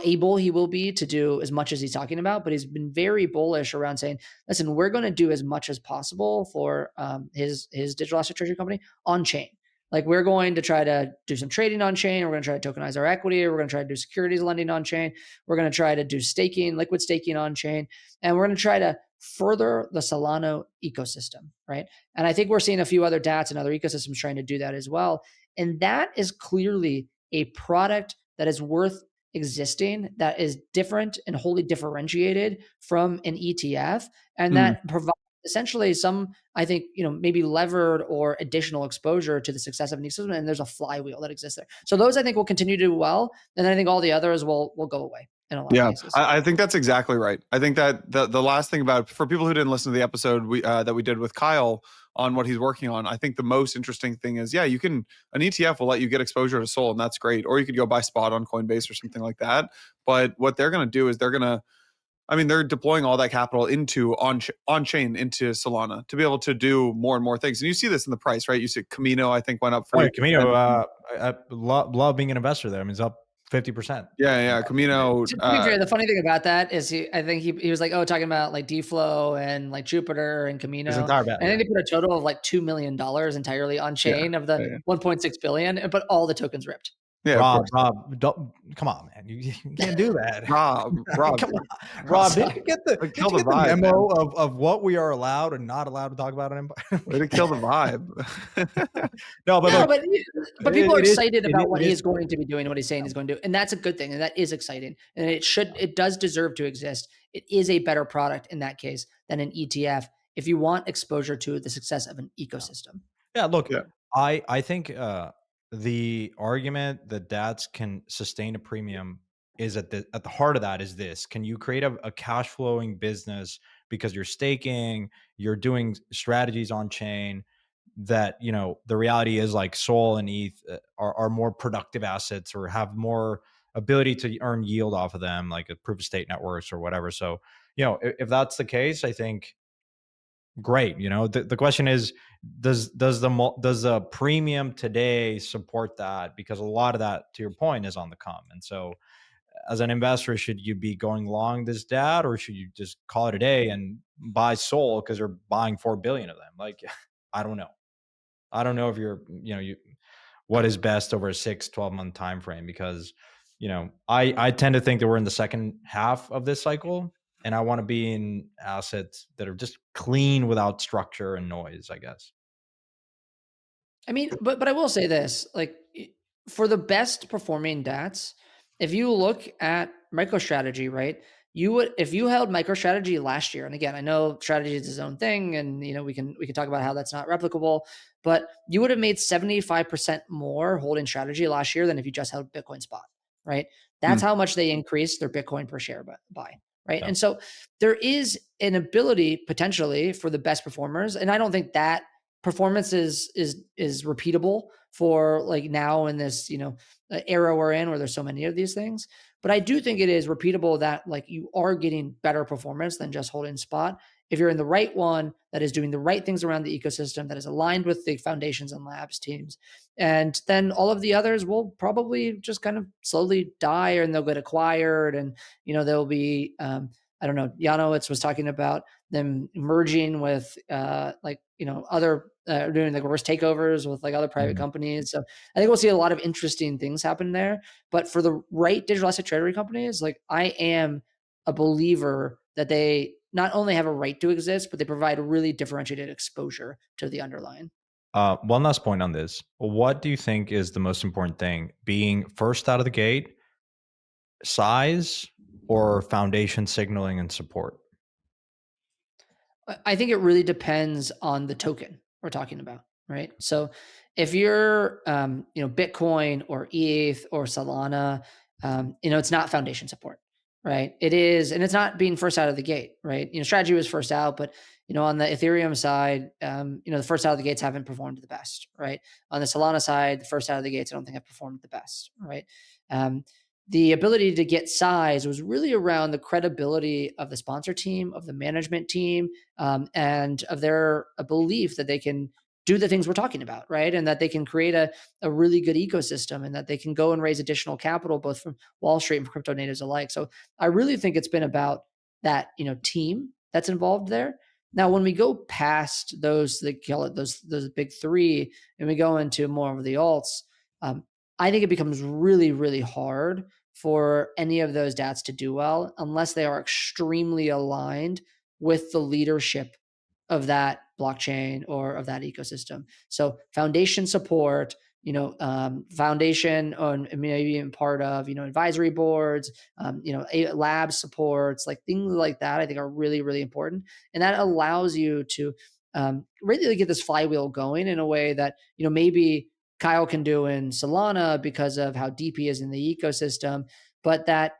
able he will be to do as much as he's talking about. But he's been very bullish around saying, "Listen, we're going to do as much as possible for his digital asset treasury company on chain. Like we're going to try to do some trading on chain. We're going to try to tokenize our equity. We're going to try to do securities lending on chain. We're going to try to do staking, liquid staking on chain, and we're going to try to further the Solana ecosystem, right? And I think we're seeing a few other DATs and other ecosystems trying to do that as well. And that is clearly a product that is worth existing, that is different and wholly differentiated from an ETF, and that provides essentially some, I think, maybe levered or additional exposure to the success of an ecosystem. And there's a flywheel that exists there. So those I think will continue to do well. And then I think all the others will go away in a lot of cases. I think that's exactly right. I think that the last thing about, for people who didn't listen to the episode that we did with Kyle on what he's working on, I think the most interesting thing is, an ETF will let you get exposure to Sol, and that's great. Or you could go buy spot on Coinbase or something like that. But what they're going to do is they're deploying all that capital into on-chain into Solana to be able to do more and more things. And you see this in the price, right? You see Camino, I think, went up for Camino. I love being an investor there. I mean, it's up 50%. Yeah. Camino. To be fair, the funny thing about that is I think he was like, talking about like DFlow and like Jupiter and Camino. His entire bet, I think they put a total of like $2 million entirely on chain of the 1.6 billion, but all the tokens ripped. Yeah, Rob, don't, come on, man. You can't do that. Rob, come on. Rob, did you get the memo of what we are allowed and not allowed to talk about on Empire? Way to kill the vibe. but people are excited about what he's going to be doing, what he's saying he's going to do. And that's a good thing. And that is exciting. And it does deserve to exist. It is a better product in that case than an ETF if you want exposure to the success of an ecosystem. Yeah, look, I think the argument that DATs can sustain a premium is at the heart of that is this: can you create a cash flowing business because you're staking, you're doing strategies on chain that, the reality is like Sol and ETH are more productive assets or have more ability to earn yield off of them, like a proof of stake networks or whatever. So, if that's the case, I think great. The question is, does the premium today support that? Because a lot of that, to your point, is on the come. And so as an investor, should you be going long this DAT, or should you just call it a day and buy Sol because you're buying 4 billion of them? Like, I don't know if you're, what is best over a 6-12 month time frame, because I tend to think that we're in the second half of this cycle, and I want to be in assets that are just clean without structure and noise, I guess. I mean, but I will say this, like, for the best performing DATs, if you look at MicroStrategy, right, if you held MicroStrategy last year, and again, I know strategy is its own thing, and we can talk about how that's not replicable, but you would have made 75% more holding strategy last year than if you just held Bitcoin spot, right? That's how much they increased their Bitcoin per share by, right? Yeah. And so there is an ability potentially for the best performers, and I don't think that performance is repeatable for like now in this era we're in where there's so many of these things. But I do think it is repeatable that like you are getting better performance than just holding spot if you're in the right one that is doing the right things around the ecosystem, that is aligned with the foundations and labs teams. And then all of the others will probably just kind of slowly die, and they'll get acquired, and they'll be I don't know, Janowitz was talking about them merging with other doing like reverse takeovers with like other private companies. So I think we'll see a lot of interesting things happen there. But for the right digital asset treasury companies, like I am a believer that they not only have a right to exist, but they provide a really differentiated exposure to the underlying. One last point on this. What do you think is the most important thing? Being first out of the gate, size, or foundation signaling and support? I think it really depends on the token we're talking about, right? So if you're, Bitcoin or ETH or Solana, it's not foundation support, right? It is, and it's not being first out of the gate, right? Strategy was first out, but on the Ethereum side, the first out of the gates haven't performed the best, right? On the Solana side, the first out of the gates, I don't think have performed the best, right? The ability to get size was really around the credibility of the sponsor team, of the management team, and of their belief that they can do the things we're talking about, right? And that they can create a really good ecosystem, and that they can go and raise additional capital, both from Wall Street and from crypto natives alike. So I really think it's been about that, team that's involved there. Now, when we go past those, they call it those big three, and we go into more of the alts, I think it becomes really, really hard for any of those DATs to do well unless they are extremely aligned with the leadership of that blockchain or of that ecosystem. So foundation support, foundation on maybe even part of, advisory boards, lab supports, like things like that, I think are really, really important. And that allows you to really get this flywheel going in a way that, maybe Kyle can do in Solana because of how deep he is in the ecosystem, but that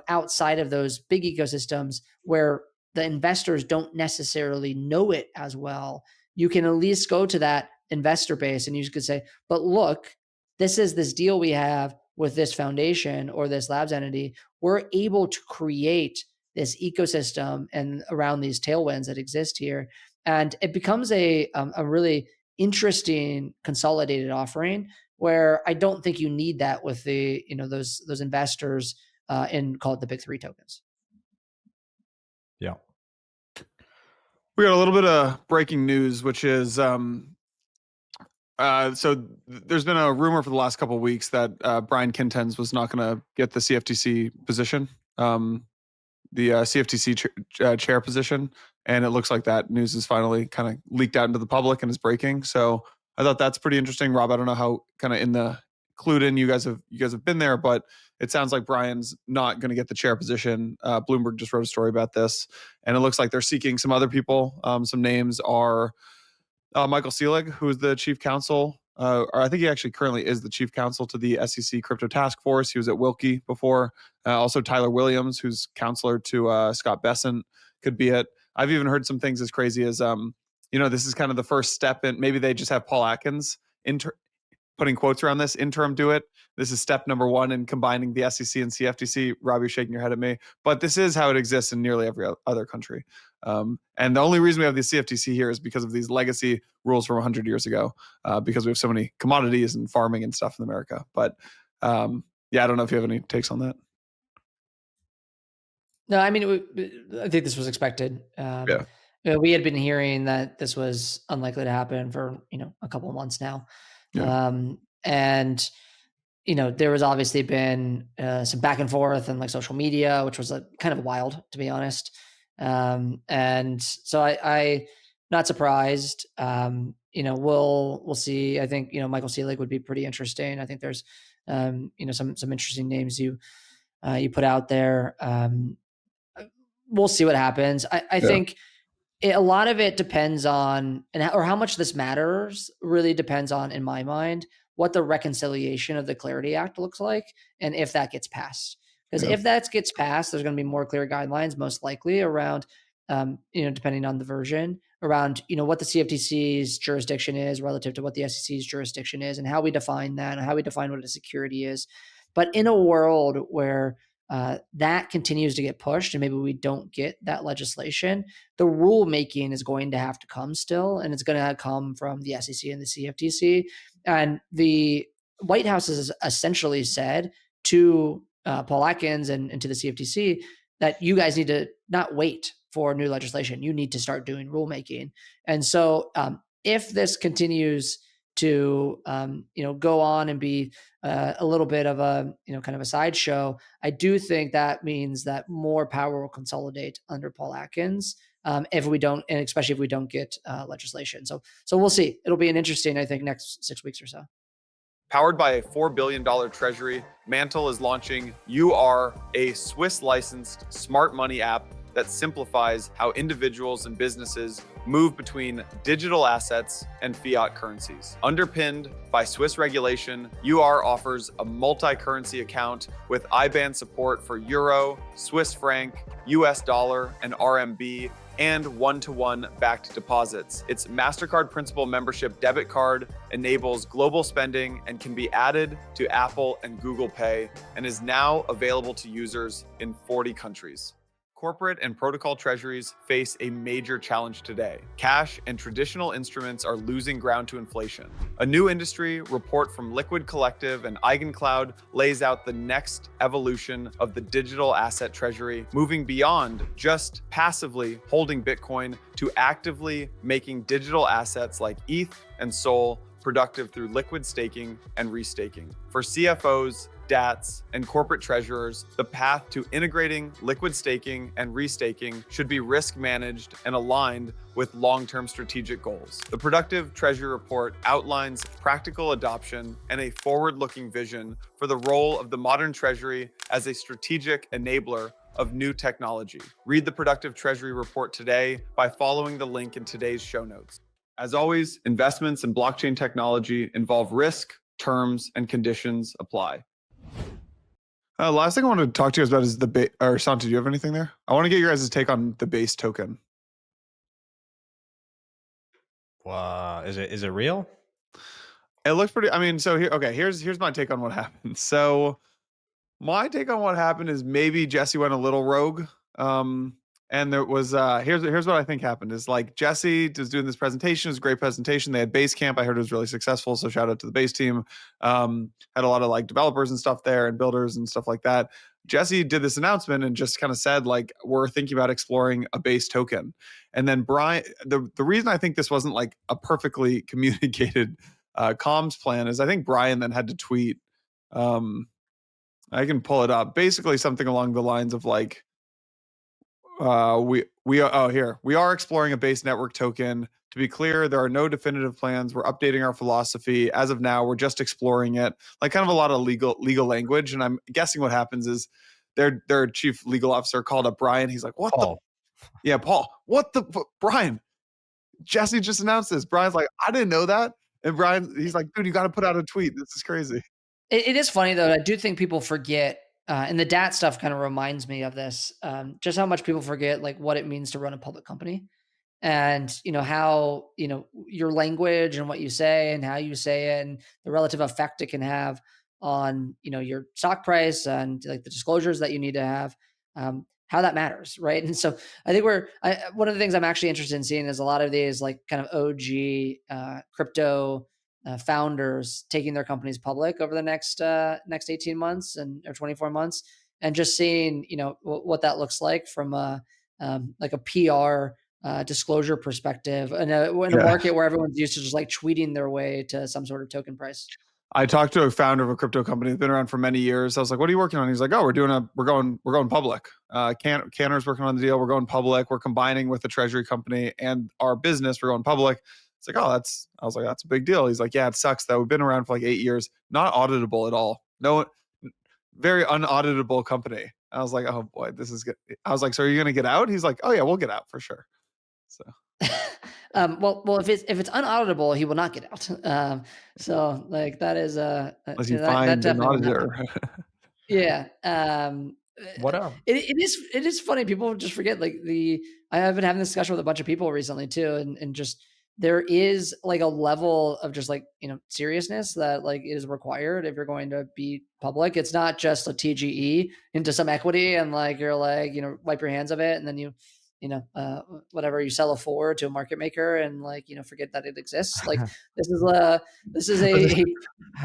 outside of those big ecosystems where the investors don't necessarily know it as well, you can at least go to that investor base and you could say, but look, this is this deal we have with this foundation or this labs entity. We're able to create this ecosystem and around these tailwinds that exist here. And it becomes a really interesting consolidated offering where I don't think you need that with the, those investors in, call it the big three tokens. Yeah. We got a little bit of breaking news, which is so there's been a rumor for the last couple of weeks that Brian Kintens was not going to get the CFTC position, the CFTC chair position, and it looks like that news is finally kind of leaked out into the public and is breaking. So I thought that's pretty interesting. Rob, I don't know how kind of clued in you guys have been there, but it sounds like Brian's not going to get the chair position. Bloomberg just wrote a story about this, and it looks like they're seeking some other people. Some names are Michael Selig, who is the chief counsel, or I think he actually currently is the chief counsel to the SEC Crypto Task Force. He was at Wilkie before. Also Tyler Williams, who's counselor to Scott Bessent, could be it. I've even heard some things as crazy as, this is kind of the first step in, maybe they just have Paul Atkins putting quotes around this, interim do it. This is step number one in combining the SEC and CFTC. Rob, you're shaking your head at me. But this is how it exists in nearly every other country. And the only reason we have the CFTC here is because of these legacy rules from 100 years ago, because we have so many commodities and farming and stuff in America. But I don't know if you have any takes on that. No, I mean, I think this was expected. We had been hearing that this was unlikely to happen for, a couple of months now. Yeah. And, there was obviously been some back and forth and like social media, which was kind of wild, to be honest. And so I not surprised. We'll see. I think, Michael Selig would be pretty interesting. I think there's, some interesting names you put out there. we'll see what happens. I think a lot of it depends on, or how much this matters really depends on, in my mind, what the reconciliation of the Clarity Act looks like and if that gets passed. Because if that gets passed, there's going to be more clear guidelines, most likely around, depending on the version, around, what the CFTC's jurisdiction is relative to what the SEC's jurisdiction is, and how we define that, and how we define what a security is. But in a world where that continues to get pushed and maybe we don't get that legislation, the rulemaking is going to have to come still, and it's going to come from the SEC and the CFTC. And the White House has essentially said to Paul Atkins and to the CFTC that you guys need to not wait for new legislation. You need to start doing rulemaking. And so if this continues to go on and be a little bit of a kind of a sideshow, I do think that means that more power will consolidate under Paul Atkins if we don't, and especially if we don't get legislation. So we'll see. It'll be an interesting, I think, next 6 weeks or so. Powered by a $4 billion treasury, Mantle is launching You Are, a Swiss licensed smart money app that simplifies how individuals and businesses move between digital assets and fiat currencies. Underpinned by Swiss regulation, UR offers a multi-currency account with IBAN support for Euro, Swiss franc, US dollar, and RMB, and one-to-one backed deposits. Its MasterCard Principal membership debit card enables global spending and can be added to Apple and Google Pay, and is now available to users in 40 countries. Corporate and protocol treasuries face a major challenge today. Cash and traditional instruments are losing ground to inflation. A new industry report from Liquid Collective and Eigen lays out the next evolution of the digital asset treasury, moving beyond just passively holding Bitcoin to actively making digital assets like ETH and SOL productive through liquid staking and restaking. For CFOs, DATs, and corporate treasurers, the path to integrating liquid staking and restaking should be risk managed and aligned with long-term strategic goals. The Productive Treasury Report outlines practical adoption and a forward-looking vision for the role of the modern treasury as a strategic enabler of new technology. Read the Productive Treasury Report today by following the link in today's show notes. As always, investments in blockchain technology involve risk, terms, and conditions apply. Last thing I wanted to talk to you guys about is the base. Or Santi, do you have anything there? I want to get your guys' take on the base token. Is it real? It looks pretty. I mean, so here's my take on what happened. So my take on what happened is maybe Jesse went a little rogue. And there was here's what I think happened is, like, Jesse was doing this presentation. It was a great presentation. They had Basecamp. I heard it was really successful. So shout out to the Base team. Had a lot of like developers and stuff there and builders and stuff like that. Jesse did this announcement and just kind of said, like, we're thinking about exploring a Base token. And then Brian, the reason I think this wasn't like a perfectly communicated comms plan is I think Brian then had to tweet. I can pull it up. Basically something along the lines of like, we are exploring a Base network token. To be clear, there are no definitive plans. We're updating our philosophy. As of now, we're just exploring it. Like, kind of a lot of legal language. And I'm guessing what happens is their chief legal officer called up Brian. He's like, Paul. Brian, Jesse just announced this. Brian's like, I didn't know that. And Brian, he's like, dude, you got to put out a tweet. This is crazy. It is funny though. I do think people forget. And the DAT stuff kind of reminds me of this, just how much people forget, like, what it means to run a public company, and how your language and what you say and how you say it and the relative effect it can have on your stock price and like the disclosures that you need to have, how that matters, right? And so I think one of the things I'm actually interested in seeing is a lot of these like kind of OG crypto founders taking their companies public over the next 18 months or 24 months, and just seeing what that looks like from like a PR disclosure perspective in a market where everyone's used to just like tweeting their way to some sort of token price. I talked to a founder of a crypto company that's been around for many years. I was like, "What are you working on?" He's like, "Oh, we're going public. Canner's working on the deal. We're going public. We're combining with the treasury company and our business. We're going public." It's like, I was like, that's a big deal. He's like, yeah, it sucks though. We've been around for like 8 years, not auditable at all. No, very unauditable company. I was like, oh boy, this is good. I was like, so are you gonna get out? He's like, oh yeah, we'll get out for sure. So well, if it's unauditable, he will not get out. So like that is unless you that find an definitely won't happen. auditor. Yeah. What It is funny. People just forget I have been having this discussion with a bunch of people recently too. And just, there is like a level of just like, seriousness that like is required if you're going to be public. It's not just a TGE into some equity and like, you're like, wipe your hands of it. And then whatever you sell it for to a market maker and like, forget that it exists. Like this is a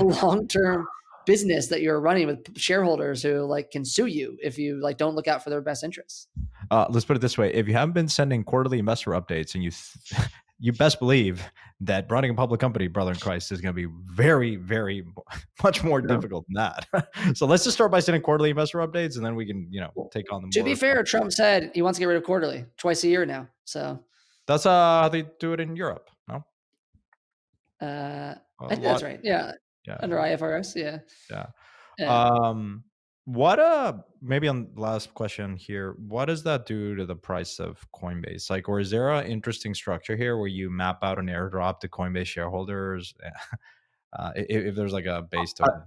long-term business that you're running with shareholders who like can sue you if you like don't look out for their best interests. Let's put it this way: if you haven't been sending quarterly investor updates, and you best believe that running a public company, brother in Christ, is going to be very, very much more difficult than that. So let's just start by sending quarterly investor updates, and then we can, take on the. To be fair, Trump said he wants to get rid of quarterly twice a year now. So that's how they do it in Europe. No. I think that's right. Yeah. Under IFRS. Yeah. What maybe on the last question here, what does that do to the price of Coinbase? Like, or is there an interesting structure here where you map out an airdrop to Coinbase shareholders if there's like a base token?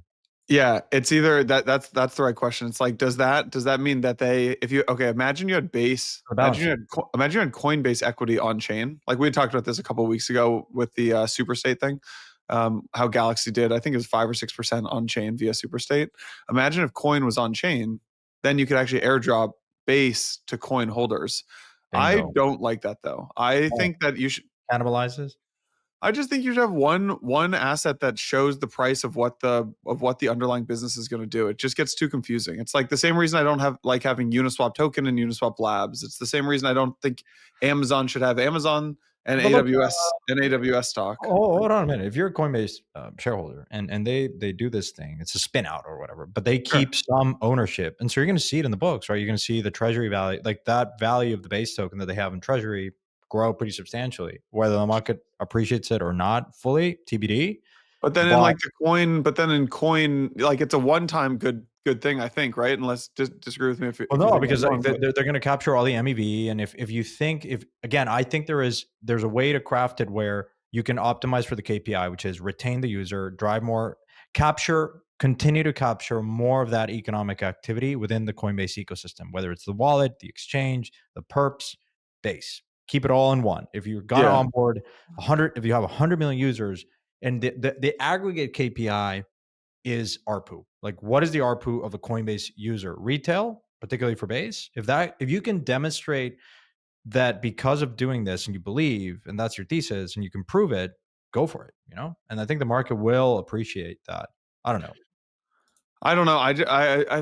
Yeah, it's either that's the right question. It's like, does that mean that imagine you had imagine you had Coinbase equity on chain. Like we had talked about this a couple of weeks ago with the Superstate thing. How Galaxy did, I think it was 5 or 6% on chain via Superstate. Imagine if Coin was on chain, then you could actually airdrop base to Coin holders. Bingo. I don't like that though. I think that you should cannibalizes. I just think you should have one asset that shows the price of what the underlying business is going to do. It just gets too confusing. It's like the same reason I don't like having Uniswap token and Uniswap Labs. It's the same reason I don't think Amazon should have Amazon and AWS stock. Oh, hold on a minute. If you're a Coinbase shareholder and they do this thing, it's a spin out or whatever, but they keep some ownership, and so you're going to see it in the books, right? You're going to see the treasury value, like that value of the base token that they have in treasury, grow pretty substantially. Whether the market appreciates it or not, fully TBD. But then in coin, like it's a one-time good thing, I think, right? Unless disagree with me if no, because like they're going to capture all the MEV, and if you think again, I think there's a way to craft it where you can optimize for the KPI, which is retain the user, drive more, continue to capture more of that economic activity within the Coinbase ecosystem, whether it's the wallet, the exchange, the perps, base. Keep it all in one. If you've got to onboard 100, if you have 100 million users, and the aggregate KPI is ARPU. Like, what is the ARPU of a Coinbase user? Retail, particularly for base. If you can demonstrate that because of doing this, and you believe, and that's your thesis, and you can prove it, go for it. And I think the market will appreciate that. I don't know. I think I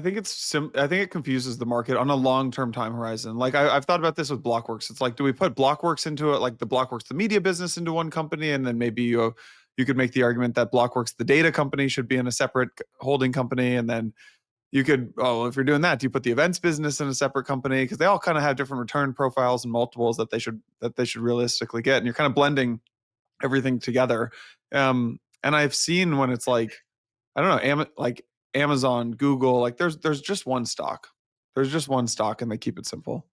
think it confuses the market on a long-term time horizon. Like I've thought about this with Blockworks. It's like, do we put Blockworks into it, like the Blockworks, the media business, into one company, and then maybe you could make the argument that Blockworks, the data company, should be in a separate holding company, and then you could, if you're doing that, do you put the events business in a separate company? Because they all kind of have different return profiles and multiples that they should realistically get, and you're kind of blending everything together. And I've seen when it's like, I don't know, like Amazon, Google, like there's just one stock. There's just one stock, and they keep it simple.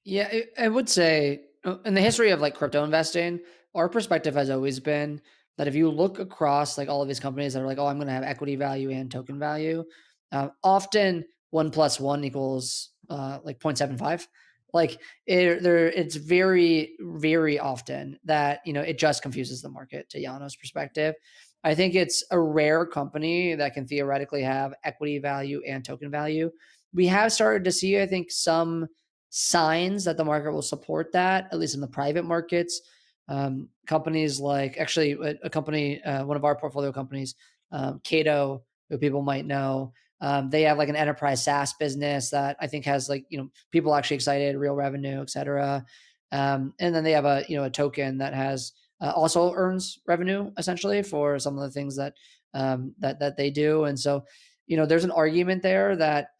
Yeah, I would say in the history of like crypto investing, our perspective has always been that if you look across like all of these companies that are like, oh, I'm going to have equity value and token value, often 1 + 1 equals like 0.75. Like it's very, very often that, it just confuses the market, to Yano's perspective. I think it's a rare company that can theoretically have equity value and token value. We have started to see, I think, some signs that the market will support that, at least in the private markets. Companies like, actually, a company, one of our portfolio companies, Cato, who people might know, they have like an enterprise SaaS business that I think has like, people actually excited, real revenue, et cetera. And then they have a token that has also earns revenue essentially for some of the things that that they do. And so, there's an argument there that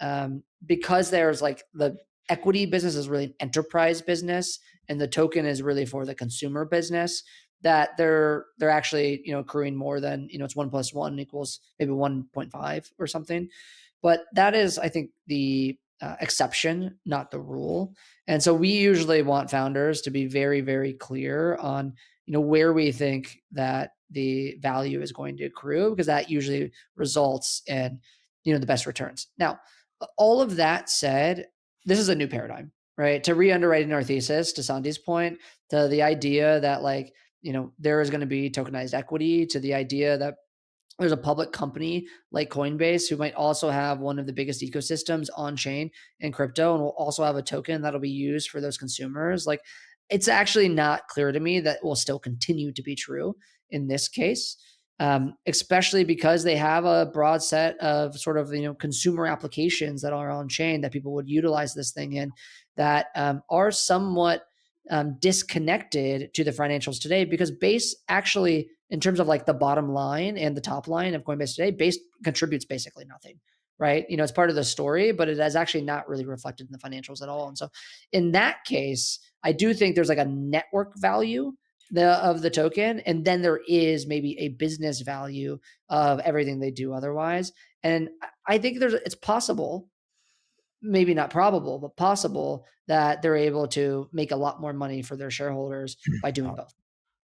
because there's like the equity business is really an enterprise business and the token is really for the consumer business, that they're actually, accruing more than, it's 1 + 1 equals maybe 1.5 or something. But that is, I think, the exception, not the rule. And so we usually want founders to be very, very clear on, where we think that the value is going to accrue, because that usually results in, the best returns. Now, all of that said, this is a new paradigm, right? To re-underwriting our thesis, to Sandy's point, to the idea that there is going to be tokenized equity, to the idea that there's a public company like Coinbase who might also have one of the biggest ecosystems on chain in crypto and will also have a token that'll be used for those consumers. Like, it's actually not clear to me that will still continue to be true in this case, especially because they have a broad set of sort of, consumer applications that are on chain that people would utilize this thing in that are somewhat disconnected to the financials today, because Base actually, in terms of like the bottom line and the top line of Coinbase today, Base contributes basically nothing, right? It's part of the story, but it is actually not really reflected in the financials at all. And so in that case, I do think there's like a network value of the token, and then there is maybe a business value of everything they do otherwise. And I think it's possible, maybe not probable, but possible, that they're able to make a lot more money for their shareholders by doing both.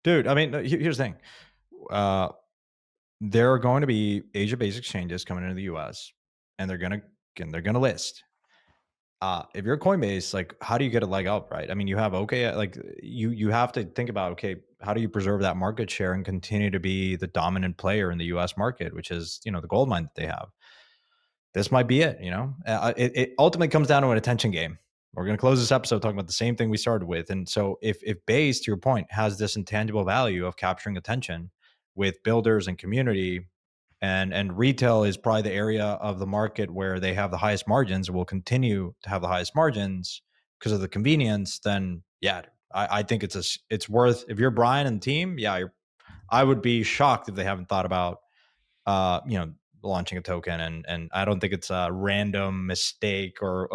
Dude, I mean, here's the thing. There are going to be Asia-based exchanges coming into the US, and they're gonna list. If you're Coinbase, like, how do you get a leg up, right? I mean, you have you have to think about, okay, how do you preserve that market share and continue to be the dominant player in the US market, which is, the gold mine that they have. This might be it. It ultimately comes down to an attention game. We're going to close this episode talking about the same thing we started with. And so if Base, to your point, has this intangible value of capturing attention with builders and community, and retail is probably the area of the market where they have the highest margins, will continue to have the highest margins because of the convenience, then yeah, I think it's worth, if you're Brian and the team, yeah, I would be shocked if they haven't thought about, launching a token, and I don't think it's a random mistake or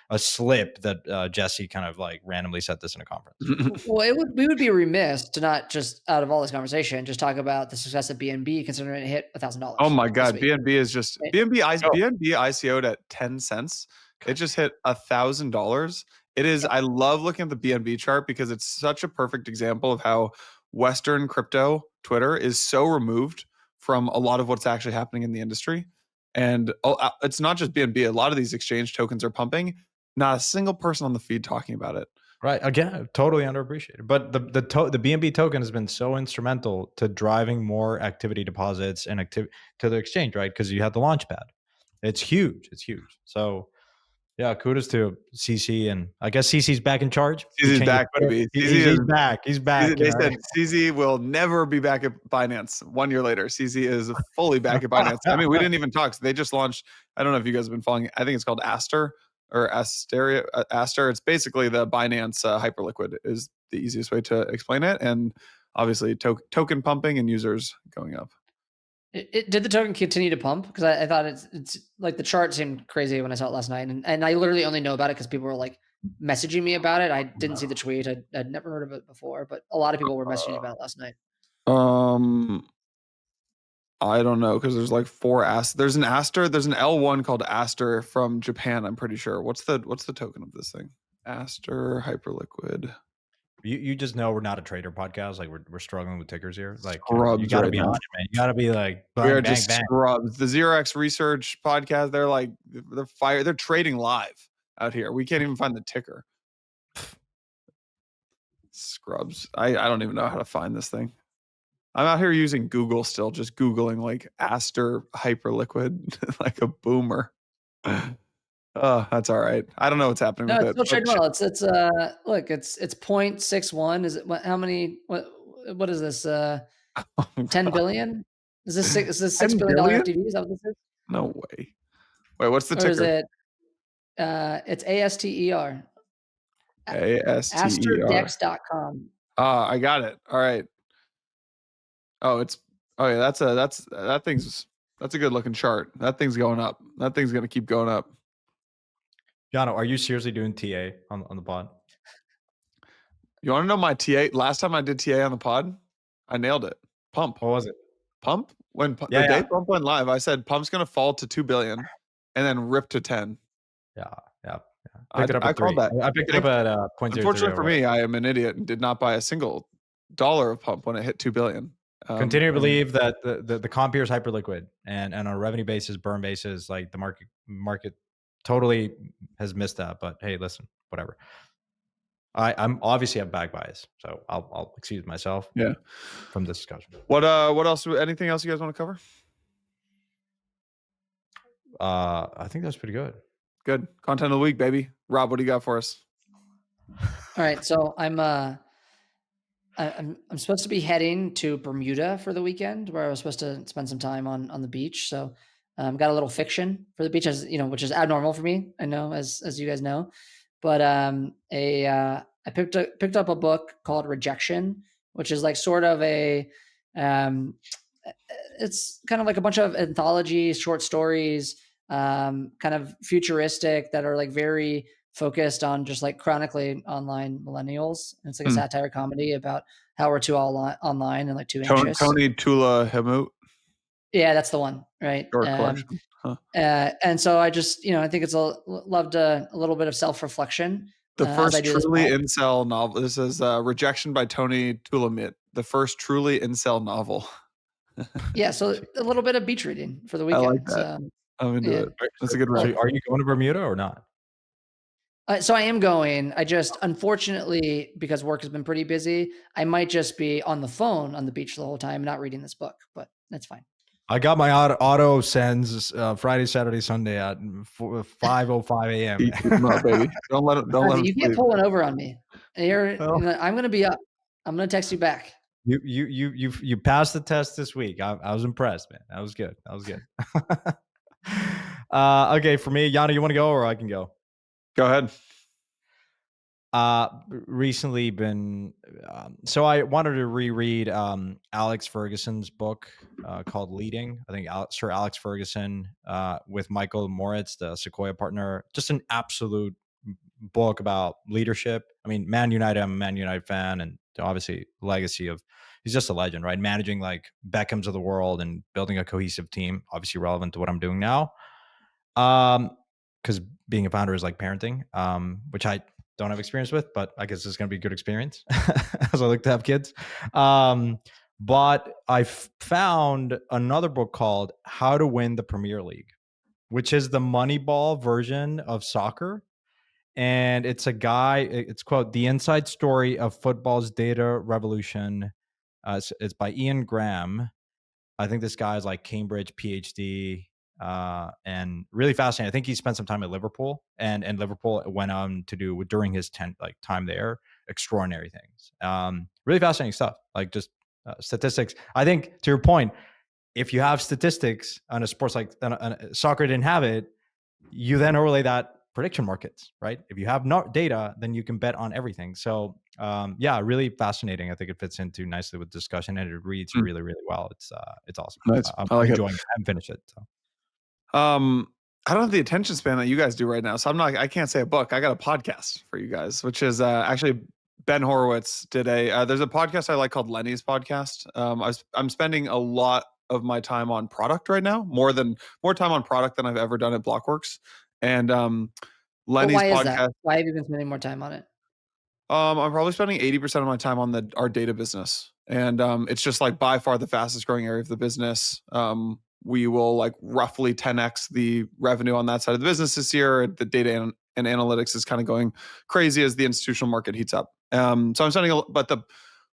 a slip that Jesse kind of like randomly set this in a conference. Well, we would be remiss to not, just out of all this conversation, just talk about the success of BNB, considering it hit $1,000. Oh my God, BNB is just BNB ICO'd at 10 cents. It just hit $1,000. It is. I love looking at the BNB chart because it's such a perfect example of how Western crypto Twitter is so removed from a lot of what's actually happening in the industry. And it's not just BNB. A lot of these exchange tokens are pumping. Not a single person on the feed talking about it. Right. Again, totally underappreciated. But the BNB token has been so instrumental to driving more activity deposits and activity to the exchange, right? Because you had the launch pad. It's huge. It's huge. So yeah, kudos to CC, and I guess CC's back in charge. CC's back, baby. He's back. He's back. They said CC will never be back at Binance 1 year later. CC is fully back at Binance. I mean, we didn't even talk. So they just launched, I don't know if you guys have been following, I think it's called Aster or Asteria. Aster. It's basically the Binance Hyperliquid is the easiest way to explain it. And obviously token pumping and users going up. Did the token continue to pump? Because I thought it's like the chart seemed crazy when I saw it last night, and I literally only know about it because people were like messaging me about it. I didn't see the tweet. I'd never heard of it before, but a lot of people were messaging about it last night. I don't know, because there's like 4 Aster. There's an Aster. There's an L1 called Aster from Japan. I'm pretty sure. What's the token of this thing? Aster Hyperliquid. You just know we're not a trader podcast. Like we're struggling with tickers here. Like scrubs, you got to be on it, man. You got to be like we're just scrubs. The 0x Research podcast. They're like they're trading live out here. We can't even find the ticker. Scrubs. I don't even know how to find this thing. I'm out here using Google still, just Googling like Aster Hyperliquid like a boomer. Oh, that's all right. I don't know what's happening with it. No, it's still trading well. It's look, it's 0.61. Is it how many? What is this? 10 billion? Is this $6 billion FTV? Is that what this is? No way. Wait, what's the ticker? Is it? It's ASTER. ASTER. AsterDex.com. I got it. All right. Oh, yeah. That's a good looking chart. That thing's going up. That thing's gonna keep going up. Jano, are you seriously doing TA on the pod? You want to know my TA? Last time I did TA on the pod, I nailed it. Pump. What was it? Pump? When the day Pump went live, I said Pump's going to fall to 2 billion and then rip to 10. Picked it up I at called 3. that. I picked it up at 0.03 Unfortunately or for me, I am an idiot and did not buy a single dollar of pump when it hit 2 billion. Continue to believe that the comp here is hyper liquid, and on a revenue basis, burn basis, like the market totally has missed that. But hey, listen, whatever. I'm obviously have bag bias, so I'll excuse myself. Yeah. From this discussion. What else? Anything else you guys want to cover? I think that's pretty good. Good content of the week, baby. Rob, what do you got for us? All right, so I'm supposed to be heading to Bermuda for the weekend, where I was supposed to spend some time on the beach. So got a little fiction for the beach, as you know, which is abnormal for me. I know, as you guys know, but I picked up a book called Rejection, which is like sort of a it's kind of like a bunch of anthologies, short stories, kind of futuristic that are like very focused on just like chronically online millennials. And it's like a satire comedy about how we're too all online and like too anxious. Tony Tula Hemut. Yeah, that's the one, right? And so I just, I think it's loved a little bit of self-reflection. The first truly incel novel. This is Rejection by Tony Tulamit, the first truly incel novel. Yeah, so a little bit of beach reading for the weekend. I like that. I'm into it. That's a good read. Are you going to Bermuda or not? So I am going. I just, unfortunately, because work has been pretty busy, I might just be on the phone on the beach the whole time, not reading this book, but that's fine. I got my auto sends Friday, Saturday, Sunday at 5:05 a.m. baby. Don't let him. You can't pull one over on me. I'm going to be up. I'm going to text you back. You passed the test this week. I was impressed, man. That was good. Okay, for me, Yana, you want to go or I can go? Go ahead. Recently been so I wanted to reread Alex Ferguson's book called Leading. I think Sir Alex Ferguson with Michael Moritz, the Sequoia partner, just an absolute book about leadership. I mean, Man United, I'm a Man United fan, and obviously legacy of he's just a legend, right? Managing like Beckhams of the world and building a cohesive team, obviously relevant to what I'm doing now. Because being a founder is like parenting, which I don't have experience with, but I guess it's going to be a good experience as I look to have kids. But I found another book called How to Win the Premier League, which is the Moneyball version of soccer. And it's a guy, it's quote, The Inside Story of Football's Data Revolution. It's by Ian Graham. I think this guy is like Cambridge PhD. And really fascinating. I think he spent some time at Liverpool, and Liverpool went on to do during his time there extraordinary things. Really fascinating stuff, like just statistics. I think to your point, if you have statistics on a sports like soccer didn't have it, you then overlay that prediction markets, right? If you have no data, then you can bet on everything. So yeah, really fascinating. I think it fits into nicely with discussion, and it reads really, really well. It's awesome. Nice. I'm enjoying it. I haven't finished it. So. I don't have the attention span that you guys do right now, so I can't say a book. I got a podcast for you guys, which is actually Ben Horowitz did there's a podcast I like called Lenny's Podcast. I'm spending a lot of my time on product right now, more time on product than I've ever done at Blockworks. And Lenny's why podcast. Is that? Why have you been spending more time on it? I'm probably spending 80% of my time on our data business, and it's just like by far the fastest growing area of the business. We will like roughly 10x the revenue on that side of the business this year. The data and analytics is kind of going crazy as the institutional market heats up. So I'm spending, but there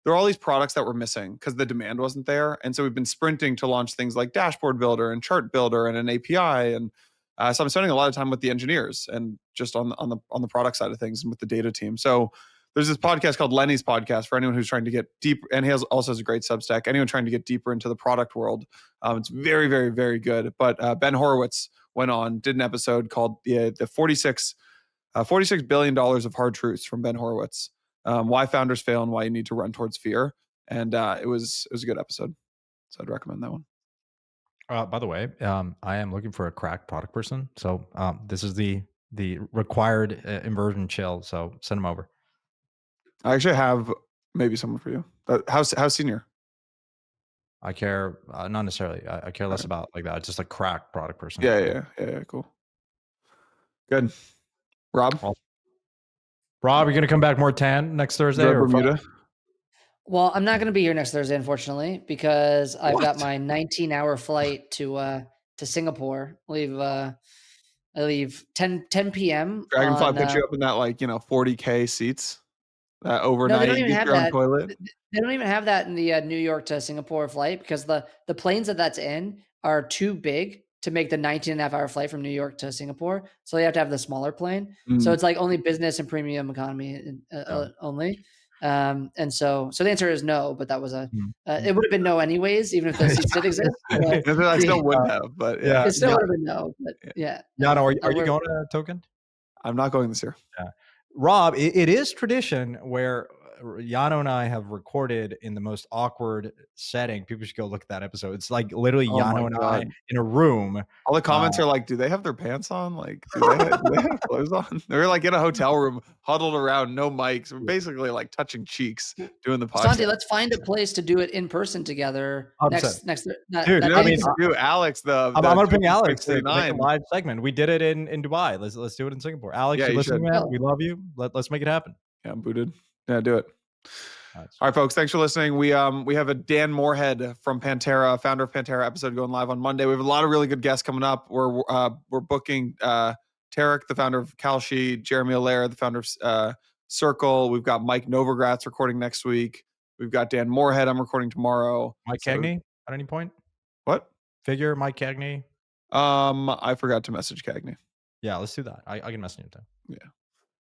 are all these products that we're missing because the demand wasn't there, and so we've been sprinting to launch things like Dashboard Builder and Chart Builder and an API, and so I'm spending a lot of time with the engineers and just on the product side of things and with the data team. So there's this podcast called Lenny's Podcast for anyone who's trying to get deep, and he also has a great Substack. Anyone trying to get deeper into the product world, it's very, very, very good. But Ben Horowitz went on, did an episode called the $46 billion of hard truths from Ben Horowitz, why founders fail and why you need to run towards fear. And it was a good episode, so I'd recommend that one. By the way, I am looking for a crack product person, so this is the required inversion chill. So send them over. I actually have maybe someone for you. How senior? I care not necessarily. I care less about like that. It's just a crack product person. Yeah, cool. Good. Rob? Rob, you're going to come back more tan next Thursday? Or Bermuda? Well, I'm not going to be here next Thursday, unfortunately, because I've got my 19-hour flight to Singapore. I leave 10 p.m. Dragonfly put you up in that 40K seats. That overnight. No, they don't even have that. Toilet. They don't even have that in the New York to Singapore flight, because the planes that's in are too big to make the 19.5-hour flight from New York to Singapore. So they have to have the smaller plane. So it's like only business and premium economy only. And so the answer is no, but that was it would have been no anyways, even if those seats did exist. I still would have, but it still would have been no. But yeah. Yano, are you going to Token? I'm not going this year. Yeah. Rob, it is tradition where Yano and I have recorded in the most awkward setting. People should go look at that episode. It's like literally Yano and I in a room. All the comments are like, do they have their pants on? Like, do they have clothes on? They're like in a hotel room, huddled around, no mics. We're basically like touching cheeks doing the podcast. Santi, let's find a place to do it in person together next. Dude, I mean, Alex, I'm gonna bring Alex to make a live segment. We did it in Dubai. Let's do it in Singapore. Alex, you listening, man? We love you. Let's make it happen. Yeah, I'm booted. Yeah, do it. All right, folks, thanks for listening. We have a Dan Moorhead from Pantera, founder of Pantera, episode going live on Monday. We have a lot of really good guests coming up. We're booking Tarek, the founder of Kalshi, Jeremy Allaire, the founder of Circle. We've got Mike Novogratz recording next week. We've got Dan Moorhead. I'm recording tomorrow. Mike Cagney at any point? What? Figure Mike Cagney? I forgot to message Cagney. Yeah, let's do that. I can message him too. Yeah.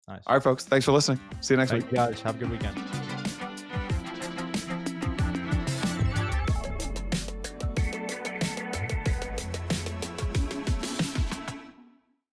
Nice. All right, folks. Thanks for listening. See you next week. Guys, have a good weekend.